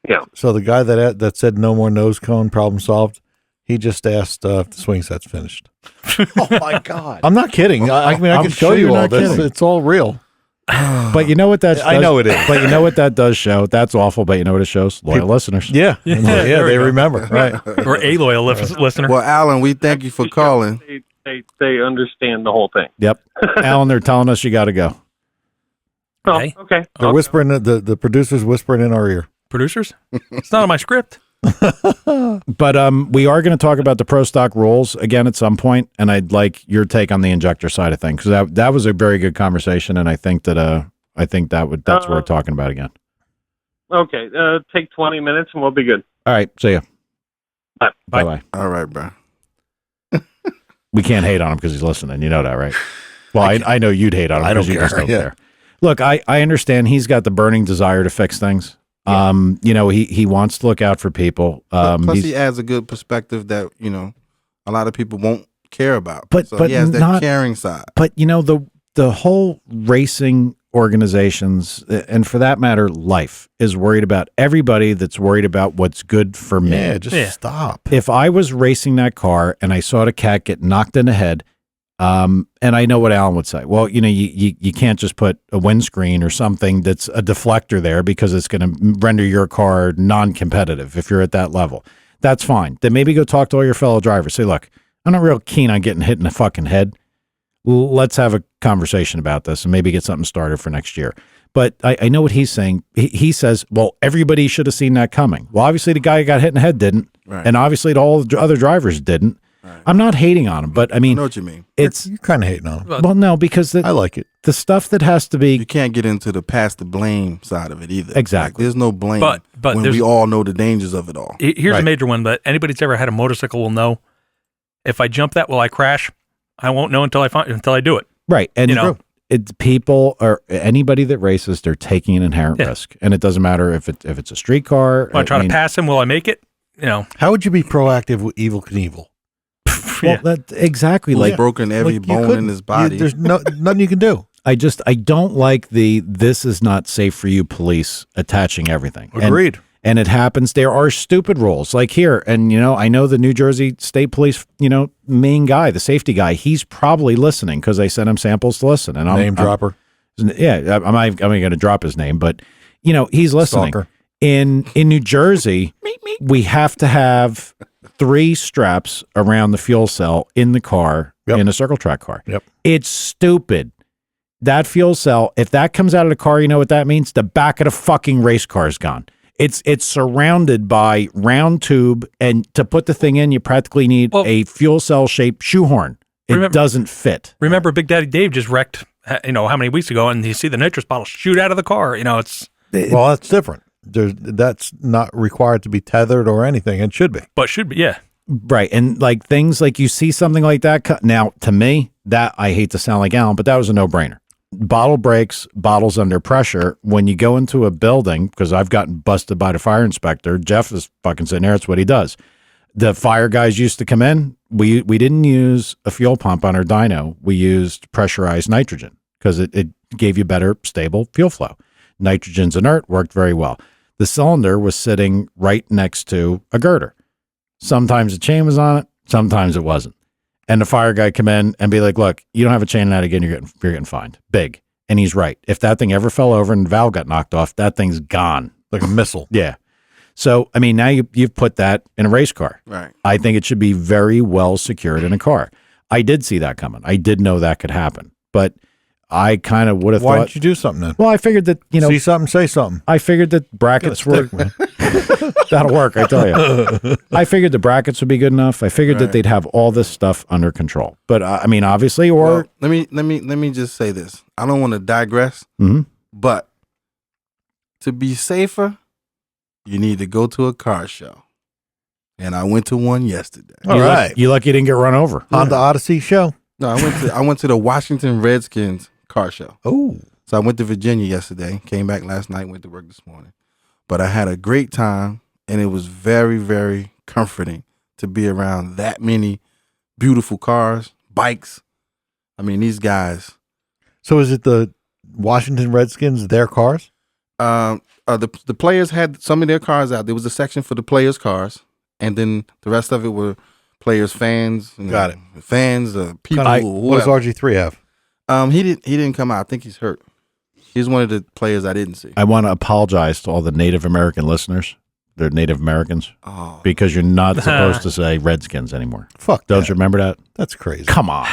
Yeah. So the guy that said no more nose cone, problem solved. He just asked if the swing set's finished. Oh my God. I'm not kidding. I mean, I I'm can show sure you you're all not this. kidding. It's all real. But you know what that I know it is. But you know what that does show? That's awful, but you know what it shows? Loyal listeners. Yeah, there we they go. remember. Right. Or a loyal listener. Well, Alan, we thank you for calling. They understand the whole thing. Yep. Alan, they're telling us you got to go. Okay. Oh, okay. They're whispering. The producers whispering in our ear. Producers? It's not on my script. But we are going to talk about the pro stock rules again at some point, and I'd like your take on the injector side of things, because that was a very good conversation, and I think that that's what we're talking about again. Okay. Take 20 minutes and we'll be good. All right, see ya. Bye. Bye. All right, bro. We can't hate on him because he's listening. You know that, right? Well, I know you'd hate on him I don't because you just care, don't yeah. care. Look, I understand he's got the burning desire to fix things. He wants to look out for people. Plus, he adds a good perspective that a lot of people won't care about. But he has that not caring side. But the whole racing organizations, and for that matter, life is worried about everybody that's worried about what's good for me. Yeah, just stop. If I was racing that car and I saw the cat get knocked in the head, and I know what Alan would say. Well, you can't just put a windscreen or something that's a deflector there because it's going to render your car non-competitive if you're at that level. That's fine. Then maybe go talk to all your fellow drivers. Say, look, I'm not real keen on getting hit in the fucking head. Let's have a conversation about this and maybe get something started for next year. But I know what he's saying. He says, well, everybody should have seen that coming. Well, obviously the guy who got hit in the head didn't. Right. And obviously all the other drivers didn't. Right. I'm not hating on him, but I mean, I know what you mean. it's You're kind of hating on him. well, no, because I like it. the stuff that has to You be can't get into the pass the blame side of it either. Exactly. Like, there's no blame. But when there's- we all know the dangers of it all. Here's Right. a major one, but anybody that's ever had a motorcycle will know. If I jump that, will I crash? I won't know until I do it. right. And people or anybody that races, they're taking an inherent risk, and it doesn't matter if it's a street car. If I try to pass him, will I make it? How would you be proactive with Evel Knievel? Well, that exactly He's like broken every Like, you bone in couldn't. his body. There's nothing you can do. I don't like this is not safe for you police attaching everything. Agreed. And it happens. There are stupid rules like here. And, I know the New Jersey State Police, main guy, the safety guy, he's probably listening because I sent him samples to listen. And Name dropper. I'm going to drop his name, but, he's listening. Stalker. In New Jersey, we have to have 3 straps around the fuel cell in the car, in a circle track car. Yep. It's stupid. That fuel cell, if that comes out of the car, you know what that means? The back of the fucking race car is gone. It's surrounded by round tube, and to put the thing in, you practically need a fuel cell shaped shoehorn. It doesn't fit. Remember, Big Daddy Dave just wrecked, how many weeks ago, and you see the nitrous bottle shoot out of the car. It's Well, that's different. That's not required to be tethered or anything. It should be. but should be, yeah. Right. And like things like you see something like that. Now, to me, that I hate to sound like Alan, but that was a no-brainer. Bottle breaks, bottles under pressure. When you go into a building, because I've gotten busted by the fire inspector, Jeff is fucking sitting there. It's what he does. The fire guys used to come in. We didn't use a fuel pump on our dyno. We used pressurized nitrogen because it gave you better, stable fuel flow. Nitrogen's inert, worked very well. The cylinder was sitting right next to a girder. Sometimes the chain was on it, sometimes it wasn't. And the fire guy come in and be like, look, you don't have a chain in that again, you're getting fined. Big. And he's right. If that thing ever fell over and the valve got knocked off, that thing's gone. Like a missile. Yeah. So, I mean, now you've put that in a race car. Right. I think it should be very well secured in a car. I did see that coming. I did know that could happen. But I kind of would have Why thought. didn't you do something then? Well, I figured that, See something, say something. I figured that brackets were. Stick, man. That'll work, I tell you. I figured the brackets would be good enough. I figured that they'd have all this stuff under control. But I mean, obviously, or Well, let me just say this. I don't want to digress, Mhm. but to be safer, you need to go to a car show. And I went to one yesterday. All right. you lucky you didn't get run over. Honda Odyssey show. No, I went to the Washington Redskins car show. Oh, So I went to Virginia yesterday, came back last night, went to work this morning. But I had a great time, and it was very, very comforting to be around that many beautiful cars, bikes. I mean, these guys. so is it the Washington Redskins? Their cars? The players had some of their cars out. There was a section for the players' cars, and then the rest of it were players' fans. Got it. Fans, people. What does RG3 have? He didn't come out. I think he's hurt. He's one of the players I didn't see. I want to apologize to all the Native American listeners. They're Native Americans Oh, because you're not supposed to say Redskins anymore. Fuck. Don't that. you remember that? That's crazy. Come on.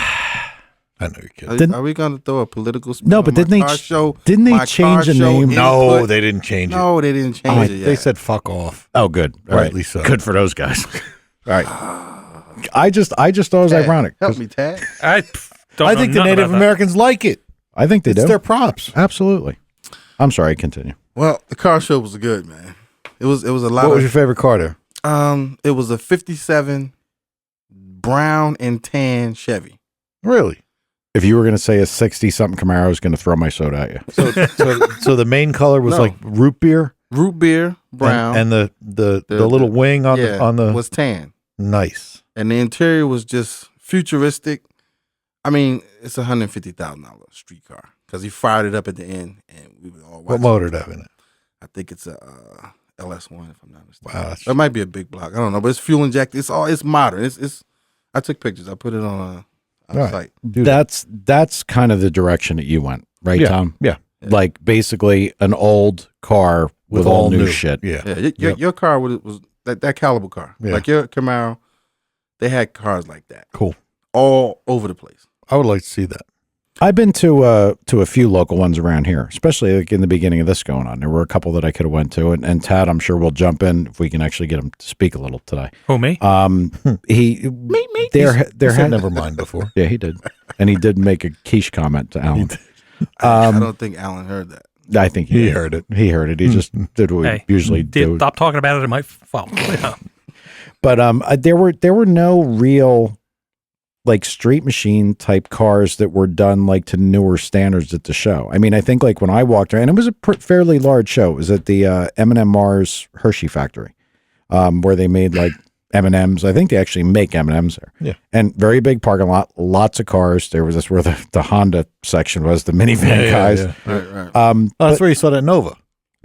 I know you're kidding. are we going to throw a political spin? No, on but my didn't they car show? didn't they My car change the show name? No, input? they didn't change it. No, they didn't change it yet. They said fuck off. Oh, good. All Rightly right. so. Good for those guys. All right. I just thought it was Tad, ironic. Help me, Tad. I don't I know think the nothing Native about that. Americans like it. I think they It's do. their props. Absolutely. I'm sorry. Continue. Well, the car show was good, man. It was a lot What of was your favorite car there? it was a 57 brown and tan Chevy. Really? If you were going to say a 60-something Camaro, I was going to throw my soda at you. So the main color was No. like root beer, Root beer, brown, and the little wing on the was tan. nice. And the interior was just futuristic. I mean, it's $150,000 street car because he fired it up at the end, and we were all What watching. motor did that in it? I think it's a LS1, if I'm not mistaken. Wow, that's- It might be a big block. I don't know, but it's fuel injected. It's modern. It's. I took pictures. I put it on a All right. site. Dude, That's kind of the direction that you went, right, Yeah. Tom? Yeah. Like basically an old car with all new shit. Yeah. Yeah, your car was that caliber car. Yeah. Like your Camaro, they had cars like that Cool. all over the place. I would like to see that. I've been to a few local ones around here, especially like in the beginning of this going on. There were a couple that I could have went to, and Tad, I'm sure will jump in if we can actually get him to speak a little today. Who, me? He Me. there He said had never mind before. yeah, he did, and he did make a quiche comment to Alan. I don't think Alan heard that. I think He did. heard it. He heard it. He just did what we Hey, usually do. Stop talking about it. It might fall. Yeah. But there were no real like street machine type cars that were done like to newer standards at the show. I mean, I think like when I walked around, it was a fairly large show. It was at the M&M Mars Hershey factory, where they made like M&Ms. I think they actually make M&Ms there. Yeah. And very big parking lot, lots of cars. There was this where the Honda section was, the minivan guys. Yeah. Right. Oh, that's where you saw that Nova.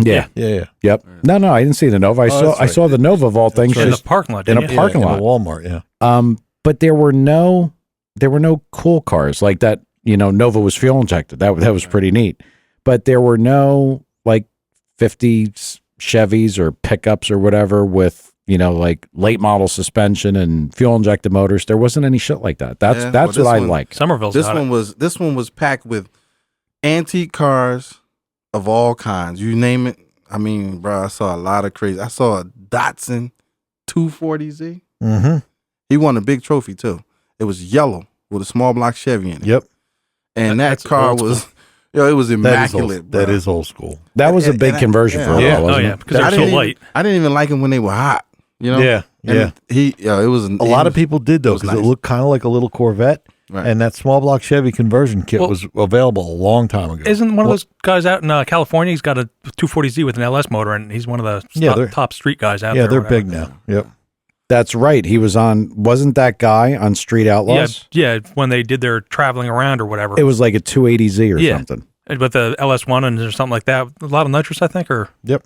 Yeah. Yeah. Yep. No, I didn't see the Nova. that's I right. saw the Nova of all things. In the just parking lot. in a didn't you? parking in lot. the Walmart. Yeah. But there were no cool cars like that. You know, Nova was fuel injected. That was pretty neat. But there were no like 50 Chevys or pickups or whatever with, you know, like late model suspension and fuel injected motors. There wasn't any shit like that. That's Yeah, well, what this I one- like. Somerville's This got one it. was packed with antique cars of all kinds. You name it. I mean, bro, I saw a lot of crazy. I saw a Datsun 240Z. Mm-hmm. He won a big trophy too. It was yellow with a small block Chevy in it. Yep. And That's that car old was, it was That is immaculate. old, bro. that is old school. That was a And- big and I- conversion yeah. for a Yeah. while, Oh, wasn't yeah, it? because they're I so didn't even- light. I didn't even like them when they were hot. You know. Yeah. And it was A lot of people did though was because it nice. looked kind of like a little Corvette, Right. and that small block Chevy conversion kit Well- was available a long time ago. Isn't one of those guys out in California? He's got a 240Z with an LS motor, and he's one of the Yeah, they're- top street guys out Yeah, there. they're or whatever. big now. Yep. That's right. He was on. Wasn't that guy on Street Yeah, Outlaws? yeah. When they did their traveling around or whatever, It was like a 280Z or Yeah. something. with the LS1 and or something like that. A lot of nitrous, I think, or Yep.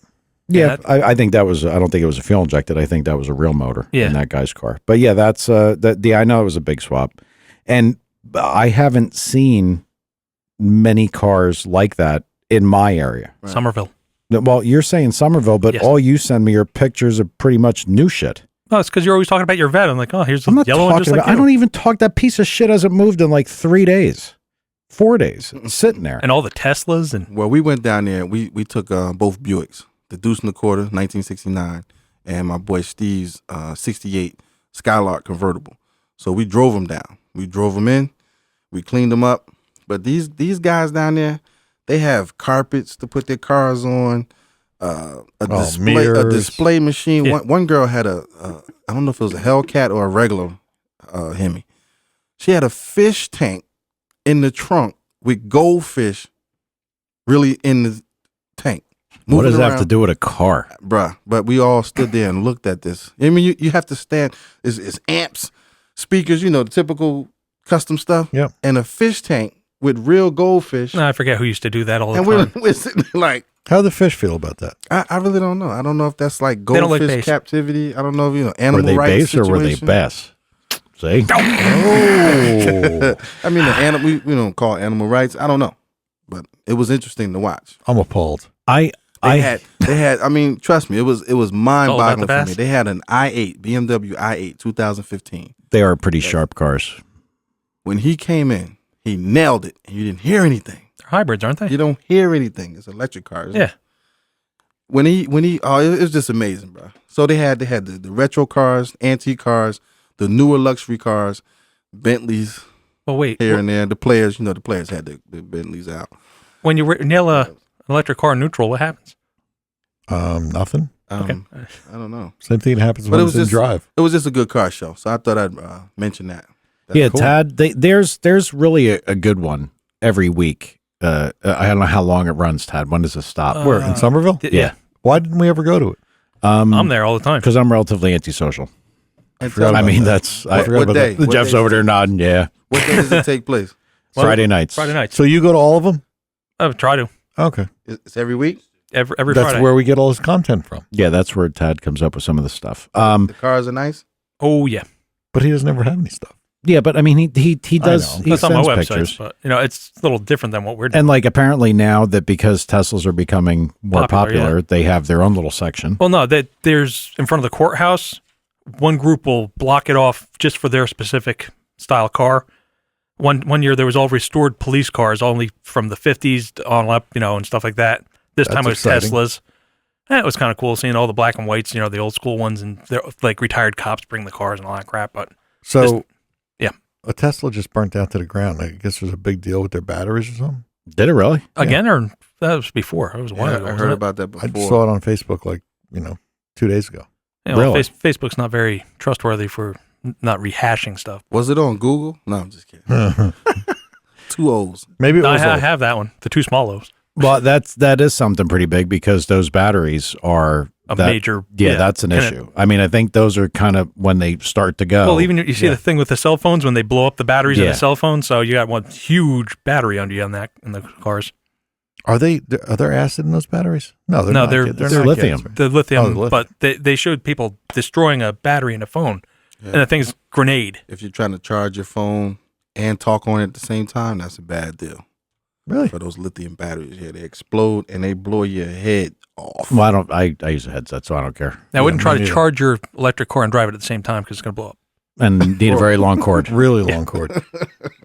Yeah, Yeah, I think that was. I don't think it was a fuel injected. I think that was a real motor Yeah. in that guy's car. But yeah, that's I know it was a big swap, and I haven't seen many cars like that in my area. Right. Somerville. Well, you're saying Somerville, but Yes. all you send me are pictures of pretty much new shit. No, it's because you're always talking about your vet. I'm like, oh, here's the I'm not yellow one talking just like about. I you. don't even talk. That piece of shit hasn't moved in like 3 days, 4 days, it's sitting there. And all the Teslas and Well, we went down there. We took both Buicks the Deuce and a Quarter, 1969, and my boy Steve's 68 Skylark convertible. So we drove them down. We drove them in. We cleaned them up. But these guys down there, they have carpets to put their cars on, a display machine. Yeah. One girl had I don't know if it was a Hellcat or a regular Hemi. She had a fish tank in the trunk with goldfish really in the tank. What does moving that have to around. do with a car? Bruh, but we all stood there and looked at this. I mean, you have to stand. It's amps, speakers, the typical custom stuff. Yeah. And a fish tank with real goldfish. I forget who used to do that all the And time. we're sitting there like, How do the fish feel about that? I really don't know. I don't know if that's like don't like goldfish bass. captivity. I don't know if, Were animal they rights base or were they situation. best? See? Oh, I mean, we don't call it animal rights. I don't know. But it was interesting to watch. I'm appalled. They had. I mean, trust me, it was mind-boggling the for me. bass? They had an BMW i8 2015. They are pretty sharp cars. When he came in, he nailed it, and you didn't hear anything. They're hybrids, aren't they? You don't hear anything. It's electric cars. Yeah. When he, it was just amazing, bro. So they had the retro cars, antique cars, the newer luxury cars, Bentleys Well, wait. here and there. The players, the players had the Bentleys out. When you nail an electric car in neutral, what happens? Nothing. Okay. I don't know. Same thing happens But when it it's was in just drive. It was just a good car show, so I thought I'd mention that. That's Yeah, cool. Tad, there's really a good one every week. I don't know how long it runs, Tad. When does it stop? Where, in Somerville? Yeah. Why didn't we ever go to it? I'm there all the time. Because I'm relatively antisocial. And forgot tell I me, about mean, that. that's I forgot what about day? that. What Jeff's day- over there nodding. Yeah, What day does it take place? Friday nights. Friday nights. So you go to all of them? I try to. Okay. It's every week. Every That's Friday. where we get all this content from. Yeah, that's where Tad comes up with some of the stuff. The cars are nice. Oh, yeah. But he doesn't ever have any stuff. Yeah, but I mean, he does. know. He That's on my sends website, pictures. but it's a little different than what we're doing. And like apparently now that because Teslas are becoming more Popular, popular, they have their own little section. Well, no, there's in front of the courthouse, one group will block it off just for their specific style car. One year there was all restored police cars, only from the 50s on up, and stuff like that. This That's time it was exciting. Teslas. And it was kind of cool seeing all the black and whites, the old school ones, and they're like retired cops bring the cars and all that crap. But So, yeah. a Tesla just burnt down to the ground. I guess there's a big deal with their batteries or something. Did it really? again, or that was before. It was a while ago. I wasn't heard it? about that I before. just saw it on Facebook 2 days ago. Really? Facebook's not very trustworthy for not rehashing stuff. Was it on Google? No, I'm just kidding. Two O's. Maybe it No, was. I have that one, the two small O's. Well, that is something pretty big because those batteries are A that- major. Yeah, that's an and issue. I mean, I think those are kind of when they start to go. Well, even you see the thing with the cell phones when they blow up the batteries in Yeah. the cell phone. So you got one huge battery under you on that in the cars. Are there acid in those batteries? No, they're No, not. they're- They're they're not lithium. cancer. The lithium, Oh, the lithium. but they showed people destroying a battery in a phone, and the thing's grenade. If you're trying to charge your phone and talk on it at the same time, that's a bad deal. Really? For those lithium batteries, they explode and they blow your head off. well, I don't. I use a headset, so I don't care. Now, I wouldn't me try to neither. charge your electric car and drive it at the same time because it's going to blow up. And need a very long cord. Really long cord.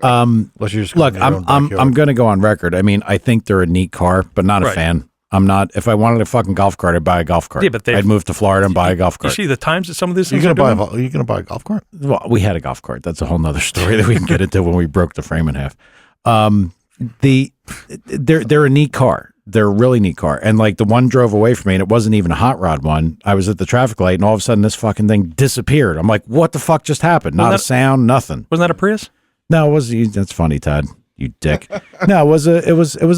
Unless you're just Look, going in your own I'm backyard. going to go on record. I mean, I think they're a neat car, but not a Right. fan. I'm not. If I wanted a fucking golf cart, I'd buy a golf cart. Yeah, but I'd move to Florida and buy a golf You cart. see the times that some of these You're things gonna are buy doing? are you gonna buy a golf cart? Well, we had a golf cart. That's a whole nother story that we can get into when we broke the frame in half. They're a neat car. They're a really neat car. And like the one drove away from me and it wasn't even a hot rod one. I was at the traffic light and all of a sudden this fucking thing disappeared. I'm like, what the fuck just happened? Not a Wasn't sound, nothing. Wasn't that a Prius? No, it was. That's funny, Todd. You dick. No, it was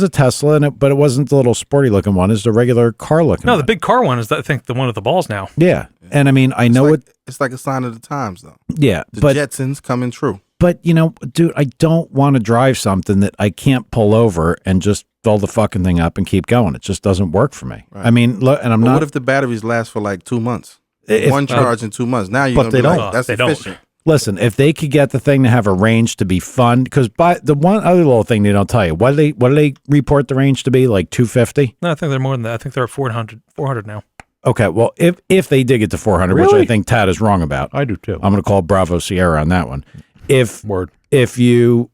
a Tesla, but it wasn't the little sporty looking one. It's the regular car looking. No, one. the big car one is, I think, the one with the balls now. Yeah, and I mean, I know It's like a sign of the times, though. Yeah, The but Jetsons coming true. but dude, I don't want to drive something that I can't pull over and just fill the fucking thing up and keep going. It just doesn't work for me. Right. I mean, look, and I'm But not. what if the batteries last for like 2 months? If- One charge in 2 months. Now you're But gonna they be like, don't. that's They don't. efficient. Listen, if they could get the thing to have a range to be fun, because by the one other little thing they don't tell you, what do they report the range to be? Like 250? No, I think they're more than that. I think they're at 400 now. Okay, well, if they did get to 400, which Really? I think Tad is wrong about, I do too. I'm going to call Bravo Sierra on that one. If Word. if you're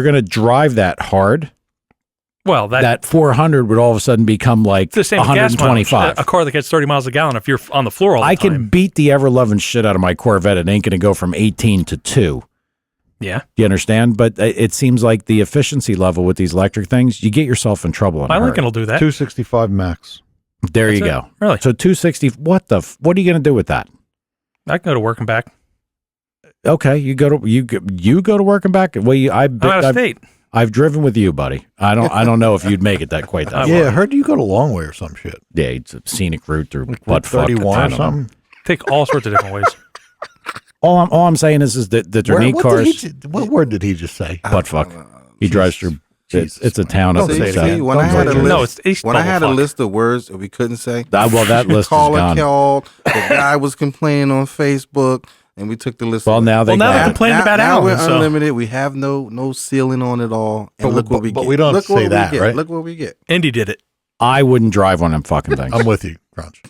going to drive that hard, Well, that 400 would all of a sudden become like it's the same with gas mileage. 125. A car that gets 30 miles a gallon, if you're on the floor all the I time. can beat the ever-loving shit out of my Corvette. It ain't going to go from 18 to 2. Yeah. Do you understand? But it seems like the efficiency level with these electric things, you get yourself in trouble. My Lincoln will do that. 265 max. There That's you it. go. Really? So 260. What are you going to do with that? I can go to work and back. Okay, you go to work and back. Well, I'm out of state. I've driven with you, buddy. I don't know if you'd make it that quite that. Yeah, I heard you go to long way or some shit. Yeah, it's a scenic route or Like butt fuck. 31 I or don't know. something. Take all sorts of different ways. All I'm saying is that they're neat cars. What word did he just say? Butt fuck. He drives through. It's a town up Don't in say the that. south. When I had a Don't list, No, it's when I had a fuck. list of words that we couldn't say, Well, that list is caller gone. called. The guy was complaining on Facebook, and we took the list. Well, away. now they Well, now got they're it. complaining about now Alan. we're So. unlimited. We have no ceiling on it all. And But- look what we but get. we don't look say what that, we get. right? Look what we get. Indy did it. I wouldn't drive one of them fucking things. I'm with you, Crunch.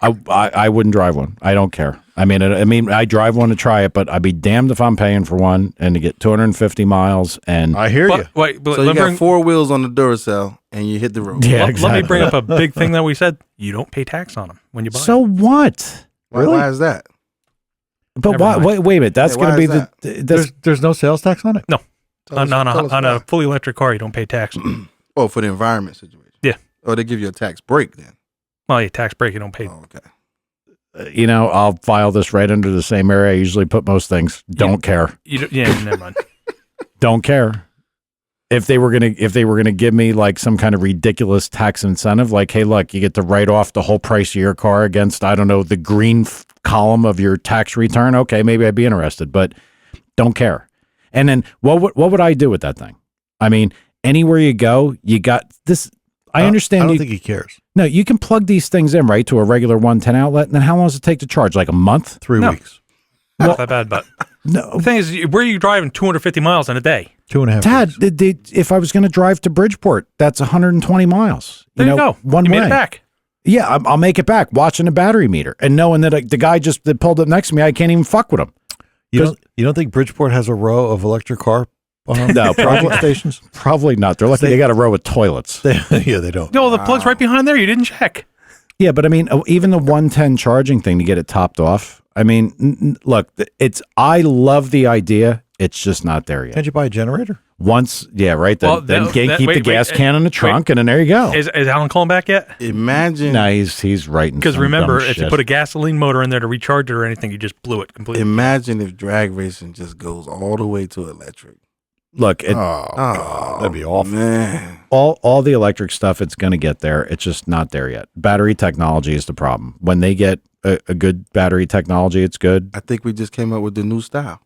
I wouldn't drive one. I don't care. I mean, I drive one to try it, but I'd be damned if I'm paying for one and to get 250 miles. And I hear you. Wait, So you got 4 wheels on the Duracell, and you hit the road. yeah, let exactly. me bring up a big thing that we said. You don't pay tax on them when you buy So what? Why is that? But Never why? mind. Wait a minute. That's Yeah, going to why be is the. There's no sales tax on it? them. Tell us- On tell us a why. fully electric car, you don't pay tax. Oh, for the environment situation. Yeah. Oh, they give you a tax break then. Well, you tax break, you don't pay. Oh, okay. I'll file this right under the same area I usually put most things. Don't care. Never mind. Don't care. If they were gonna give me like some kind of ridiculous tax incentive, like, hey, look, you get to write off the whole price of your car against, I don't know, the green column of your tax return. Okay, maybe I'd be interested, but don't care. And then what would I do with that thing? I mean, anywhere you go, you got this. I understand. I don't think he cares. No, you can plug these things in right to a regular 110 outlet, and then how long does it take to charge? Like a month? 3 No. weeks. Not that bad, but No, the thing is, where are you driving 250 miles in a day? 2.5 Dad, weeks. if I was going to drive to Bridgeport, that's 120 miles. There you go. One you way. made it back. Yeah, I'll make it back watching the battery meter and knowing that the guy that pulled up next to me, I can't even fuck with him. You don't think Bridgeport has a row of electric car No, charging stations? Probably not. They're lucky they got a row with toilets. Yeah, they don't. No, the plug's right behind there. You didn't check. Yeah, but I mean, even the 110 charging thing to get it topped off. I mean, look, I love the idea. It's just not there yet. Can't you buy a generator? Once, yeah, right. Well, Then keep the wait, gas can in the trunk, wait. and then there you go. Is Alan calling back yet? Imagine. No, he's writing. Because some remember, dumb if you shit. put a gasoline motor in there to recharge it or anything, you just blew it completely. Imagine if drag racing just goes all the way to electric. look, Oh, that'd be awful. Man. all the electric stuff, it's going to get there. It's just not there yet. Battery technology is the problem. When they get a good battery technology, it's good. I think we just came up with the new style.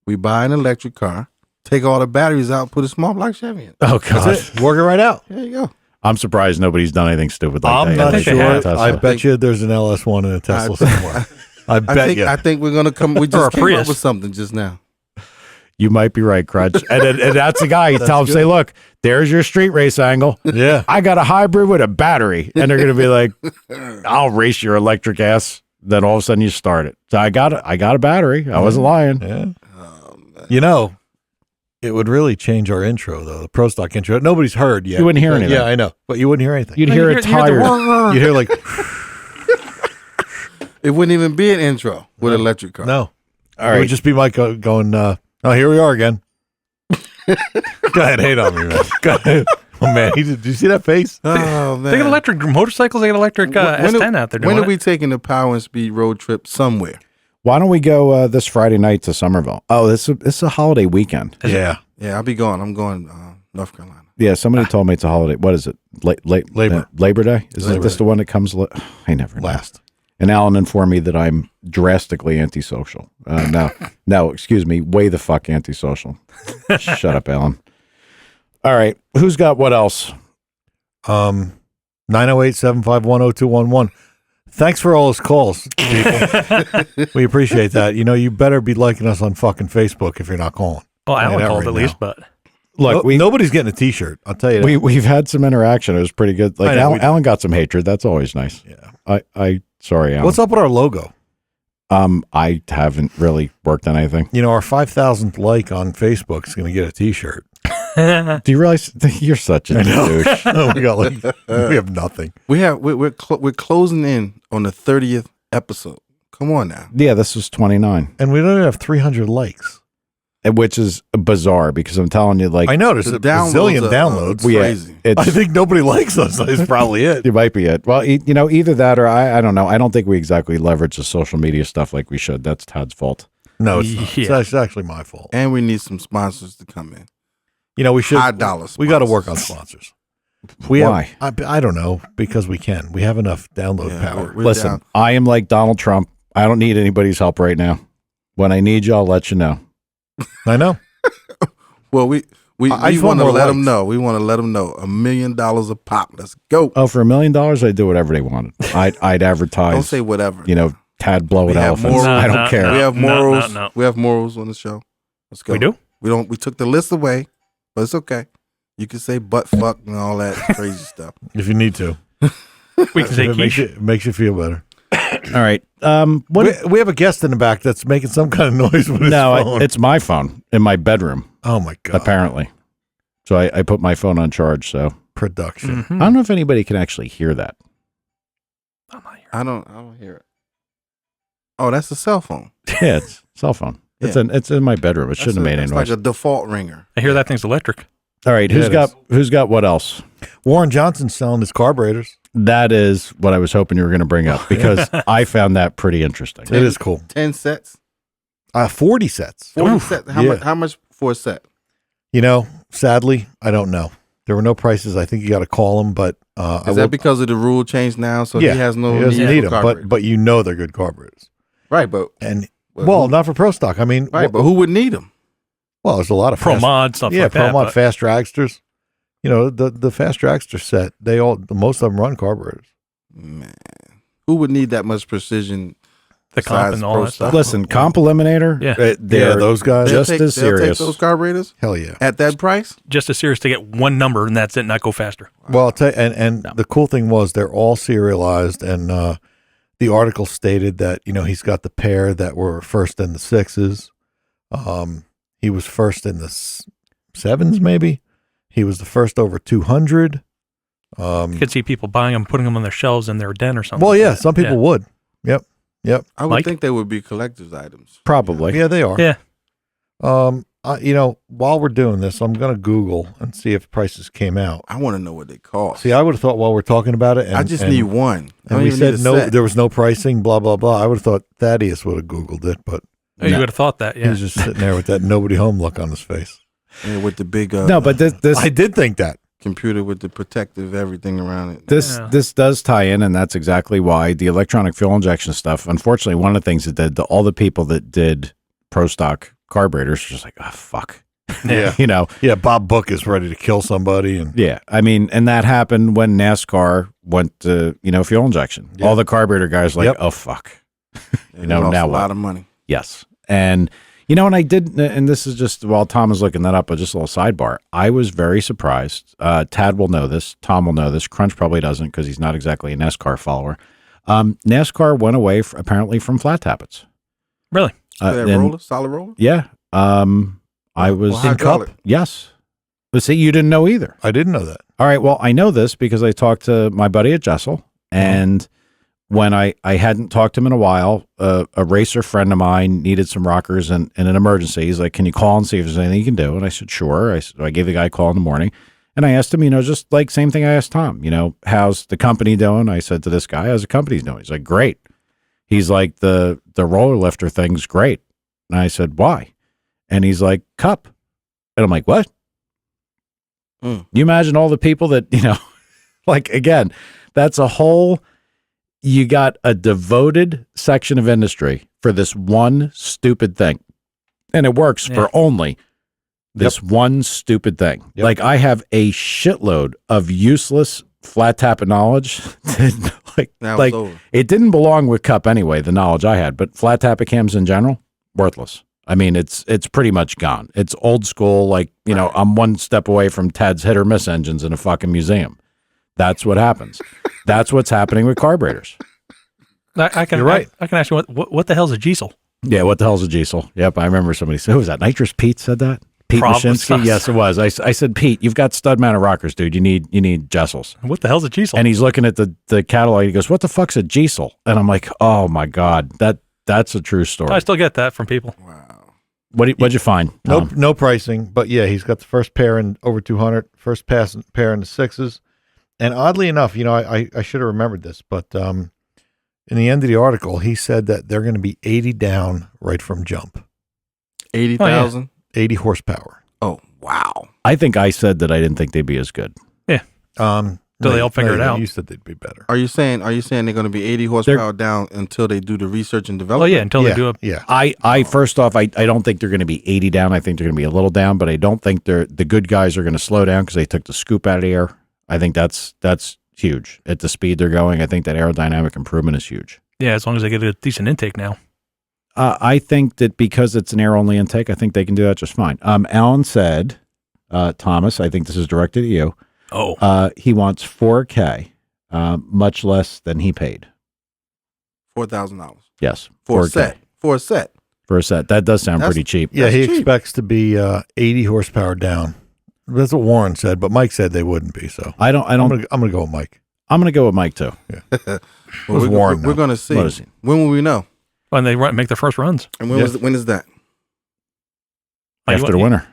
We buy an electric car, take all the batteries out, put a small block Chevy in. Oh God, That's it. Work it right out. There you go. I'm surprised nobody's done anything stupid like I'm that. not think they sure. have. Tesla. I bet you there's an LS1 and a Tesla somewhere. I think we're gonna come. We Or a just came Prius. up with something just now. You might be right, Crutch. And that's the guy. You tell him, say, look, there's your street race angle. Yeah. I got a hybrid with a battery. And they're going to be like, I'll race your electric ass. Then all of a sudden you start it. So I got a battery. I wasn't lying. Yeah. It would really change our intro, though, the Pro Stock intro. Nobody's heard yet. You wouldn't hear But- anything. Yeah, I know. But you wouldn't hear anything. You'd No, hear you a hear the tire. You'd hear like, It wouldn't even be an intro with an electric car. no. All It would right. just be Mike going, oh, here we are again. Go ahead, hate on me, man. Go ahead. Oh, man. Did you see that face? Oh man. They got electric motorcycles. They got electric S10 out there doing When are it. we taking the Power and Speed road trip somewhere? Why don't we go this Friday night to Somerville? Oh, this is a holiday weekend. Yeah. Yeah, I'll be going. I'm going North Carolina. Yeah, somebody told me it's a holiday. What is it? Labor Day? Isn't this the one that comes? I never know. Last. And Alan informed me that I'm drastically antisocial. No, excuse me, way the fuck antisocial. Shut up, Alan. All right, who's got what else? 908-751-0211. Thanks for all those calls, people. We appreciate that. You better be liking us on fucking Facebook if you're not calling. Well, Alan Yeah, called right at least, now. but Look, Nobody's getting a T-shirt. I'll tell you that. we've had some interaction. It was pretty good. Like I know, Alan got some hatred. That's always nice. Yeah. I sorry, Alan. What's up with our logo? I haven't really worked on anything. Our 5,000th like on Facebook is going to get a T-shirt. Do you realize you're such a douche? We got we have nothing. We're closing in on the 30th episode. Come on now. Yeah, this was 29, And we don't even have 300 likes. which is bizarre because I'm telling you, like, I noticed a bazillion downloads. Crazy. it's, I think nobody likes us. That's probably it. it might be it. Well, either that or I don't know. I don't think we exactly leverage the social media stuff like we should. That's Todd's fault. No, it's not. Yeah. It's actually my fault. And we need some sponsors to come in. We should. High dollar We got to sponsors. work on sponsors. We Why? I don't know, because we can. We have enough download Yeah, power. we're Listen, down. I am like Donald Trump. I don't need anybody's help right now. When I need you, I'll let you know. I know. Well, we I just want want to more let them likes. know. We want to let them know $1 million a pop. Let's go. Oh, for $1 million, I'd do whatever they wanted. I'd advertise. Don't say whatever. Tad blowing We have elephants. morals. I don't No, care. no. we have morals. no. We have morals on the show. Let's go. We do? We took the list away, but it's okay. You can say butt fuck and all that crazy stuff. If you need to, We can say if quiche. it makes you feel better. All right. We have a guest in the back that's making some kind of noise with his phone. it's my phone in my bedroom, Oh my god! apparently. So I put my phone on charge. So Production. I don't know if anybody can actually hear that. I'm not here. I don't hear it. Oh, that's a cell phone. Yeah, it's cell phone. It's in my bedroom. It shouldn't have made any It's noise. like a default ringer. I hear that thing's electric. All right, Yeah, who's got what else? Warren Johnson's selling his carburetors. That is what I was hoping you were going to bring up because I found that pretty interesting. It is cool. 10 sets. 40 sets. 40 sets. How much for a set? Sadly, I don't know. There were no prices. I think you got to call him, but Is that because of the rule change now? So yeah, he has no he doesn't need need for them, carburetors? but they're good carburetors. Right, but Not for pro stock. I mean, right, but who would need them? well, there's a lot of Pro fast- mod, stuff yeah, like pro that. mod but fast dragsters. The fast dragster set. Most of them run carburetors. Man, who would need that much precision? the comp and all pro that stuff. stock. Listen, Comp Eliminator, Yeah. they're those guys. just as They'll take serious. those carburetors Hell yeah. at that price. Just as serious to get one number and that's it, not go faster. Well, I'll tell you, and the cool thing was they're all serialized, and the article stated that he's got the pair that were first in the 6s. He was first in the 7s, maybe. He was the first over 200. You could see people buying them, putting them on their shelves in their den or something. Well, yeah, like that. some people would. Yep. I would Mike? think they would be collector's items. Probably. Yeah, they are. Yeah. While we're doing this, I'm going to Google and see if prices came out. I want to know what they cost. See, I would have thought while we're talking about it, and, I just and- need one. I And don't we even said need a no, set. there was no pricing, blah blah blah. I would have thought Thaddeus would have Googled it, but Oh, you would have thought that, he yeah. was just sitting there with that nobody home look on his face. Yeah, with the big No, but this I did think that. computer with the protective everything around it. This does tie in, and that's exactly why the electronic fuel injection stuff. Unfortunately, one of the things that did all the people that did pro stock carburetors were just like, oh fuck, Yeah. Yeah, Bob Book is ready to kill somebody, and yeah. I mean, and that happened when NASCAR went to fuel injection. Yeah. All the carburetor guys were like, Yep. oh fuck, They now lost a what? lot of money. yes. And and I did, and this is just while Tom was looking that up, but just a little sidebar. I was very surprised. Tad will know this. Tom will know this. Crunch probably doesn't because he's not exactly a NASCAR follower. NASCAR went away apparently from flat tappets. Really? That and- roller, solid roller. Yeah. I was Well, hydraulic. Yes. But see, you didn't know either. I didn't know that. All right. Well, I know this because I talked to my buddy at Jessel, and when I hadn't talked to him in a while, a racer friend of mine needed some rockers in an emergency. He's like, can you call and see if there's anything you can do? And I said, sure. I gave the guy a call in the morning, and I asked him, just like same thing I asked Tom, how's the company doing? I said to this guy, how's the company doing? He's like, great. He's like, the roller lifter thing's great. And I said, why? And he's like, Cup. And I'm like, what? You imagine all the people that, like, again, that's a whole, you got a devoted section of industry for this one stupid thing. And it works for only this one stupid thing. Yep. Like, I have a shitload of useless flat tapping knowledge. Now it's over. It didn't belong with Cup anyway, the knowledge I had, but flat tapping cams in general, worthless. I mean, it's pretty much gone. It's old school. Like, I'm one step away from Ted's hit or miss engines in a fucking museum. That's what happens. That's what's happening with carburetors. I can, You're right. I can ask you, what the hell's a diesel? Yeah, what the hell's a diesel? Yep, I remember somebody said, who was that? Nitrous Pete said that? Pete Problem with Mashinsky? us. Yes, it was. I said, Pete, you've got stud mounted rockers, dude. You need Jessels. What the hell's a Diesel? And he's looking at the catalog. He goes, what the fuck's a Diesel? And I'm like, oh my God, that's a true story. I still get that from people. Wow. What'd you find? No pricing, but yeah, he's got the first pair in over 200, first pair in the 6s. And oddly enough, I should have remembered this, but in the end of the article, he said that they're going to be 80 down right from jump. 80,000? 80 horsepower. Oh, wow. I think I said that I didn't think they'd be as good. Till they all figure it out. You said they'd be better. Are you saying they're going to be 80 horsepower down until they do the research and Oh development? yeah, until they do it. Yeah. I first off, I don't think they're going to be 80 down. I think they're going to be a little down, but I don't think the good guys are going to slow down because they took the scoop out of the air. I think that's huge at the speed they're going. I think that aerodynamic improvement is huge. Yeah, as long as they get a decent intake now. I think that because it's an air-only intake, I think they can do that just fine. Alan said, Thomas, I think this is directed at you. Oh, He wants $4K, much less than he paid. $4,000 Yes, for a 4K. set. For a set. For a set. That does sound That's- pretty cheap. Yeah, That's he cheap. expects to be 80 horsepower down. That's what Warren said, but Mike said they wouldn't be. So I don't. I'm gonna go with Mike. I'm gonna go with Mike too. Well, Who's Warren we're now? going to see. What is he? When will we know? when they make their first runs. And when Yeah. when is that? Oh, After the winter.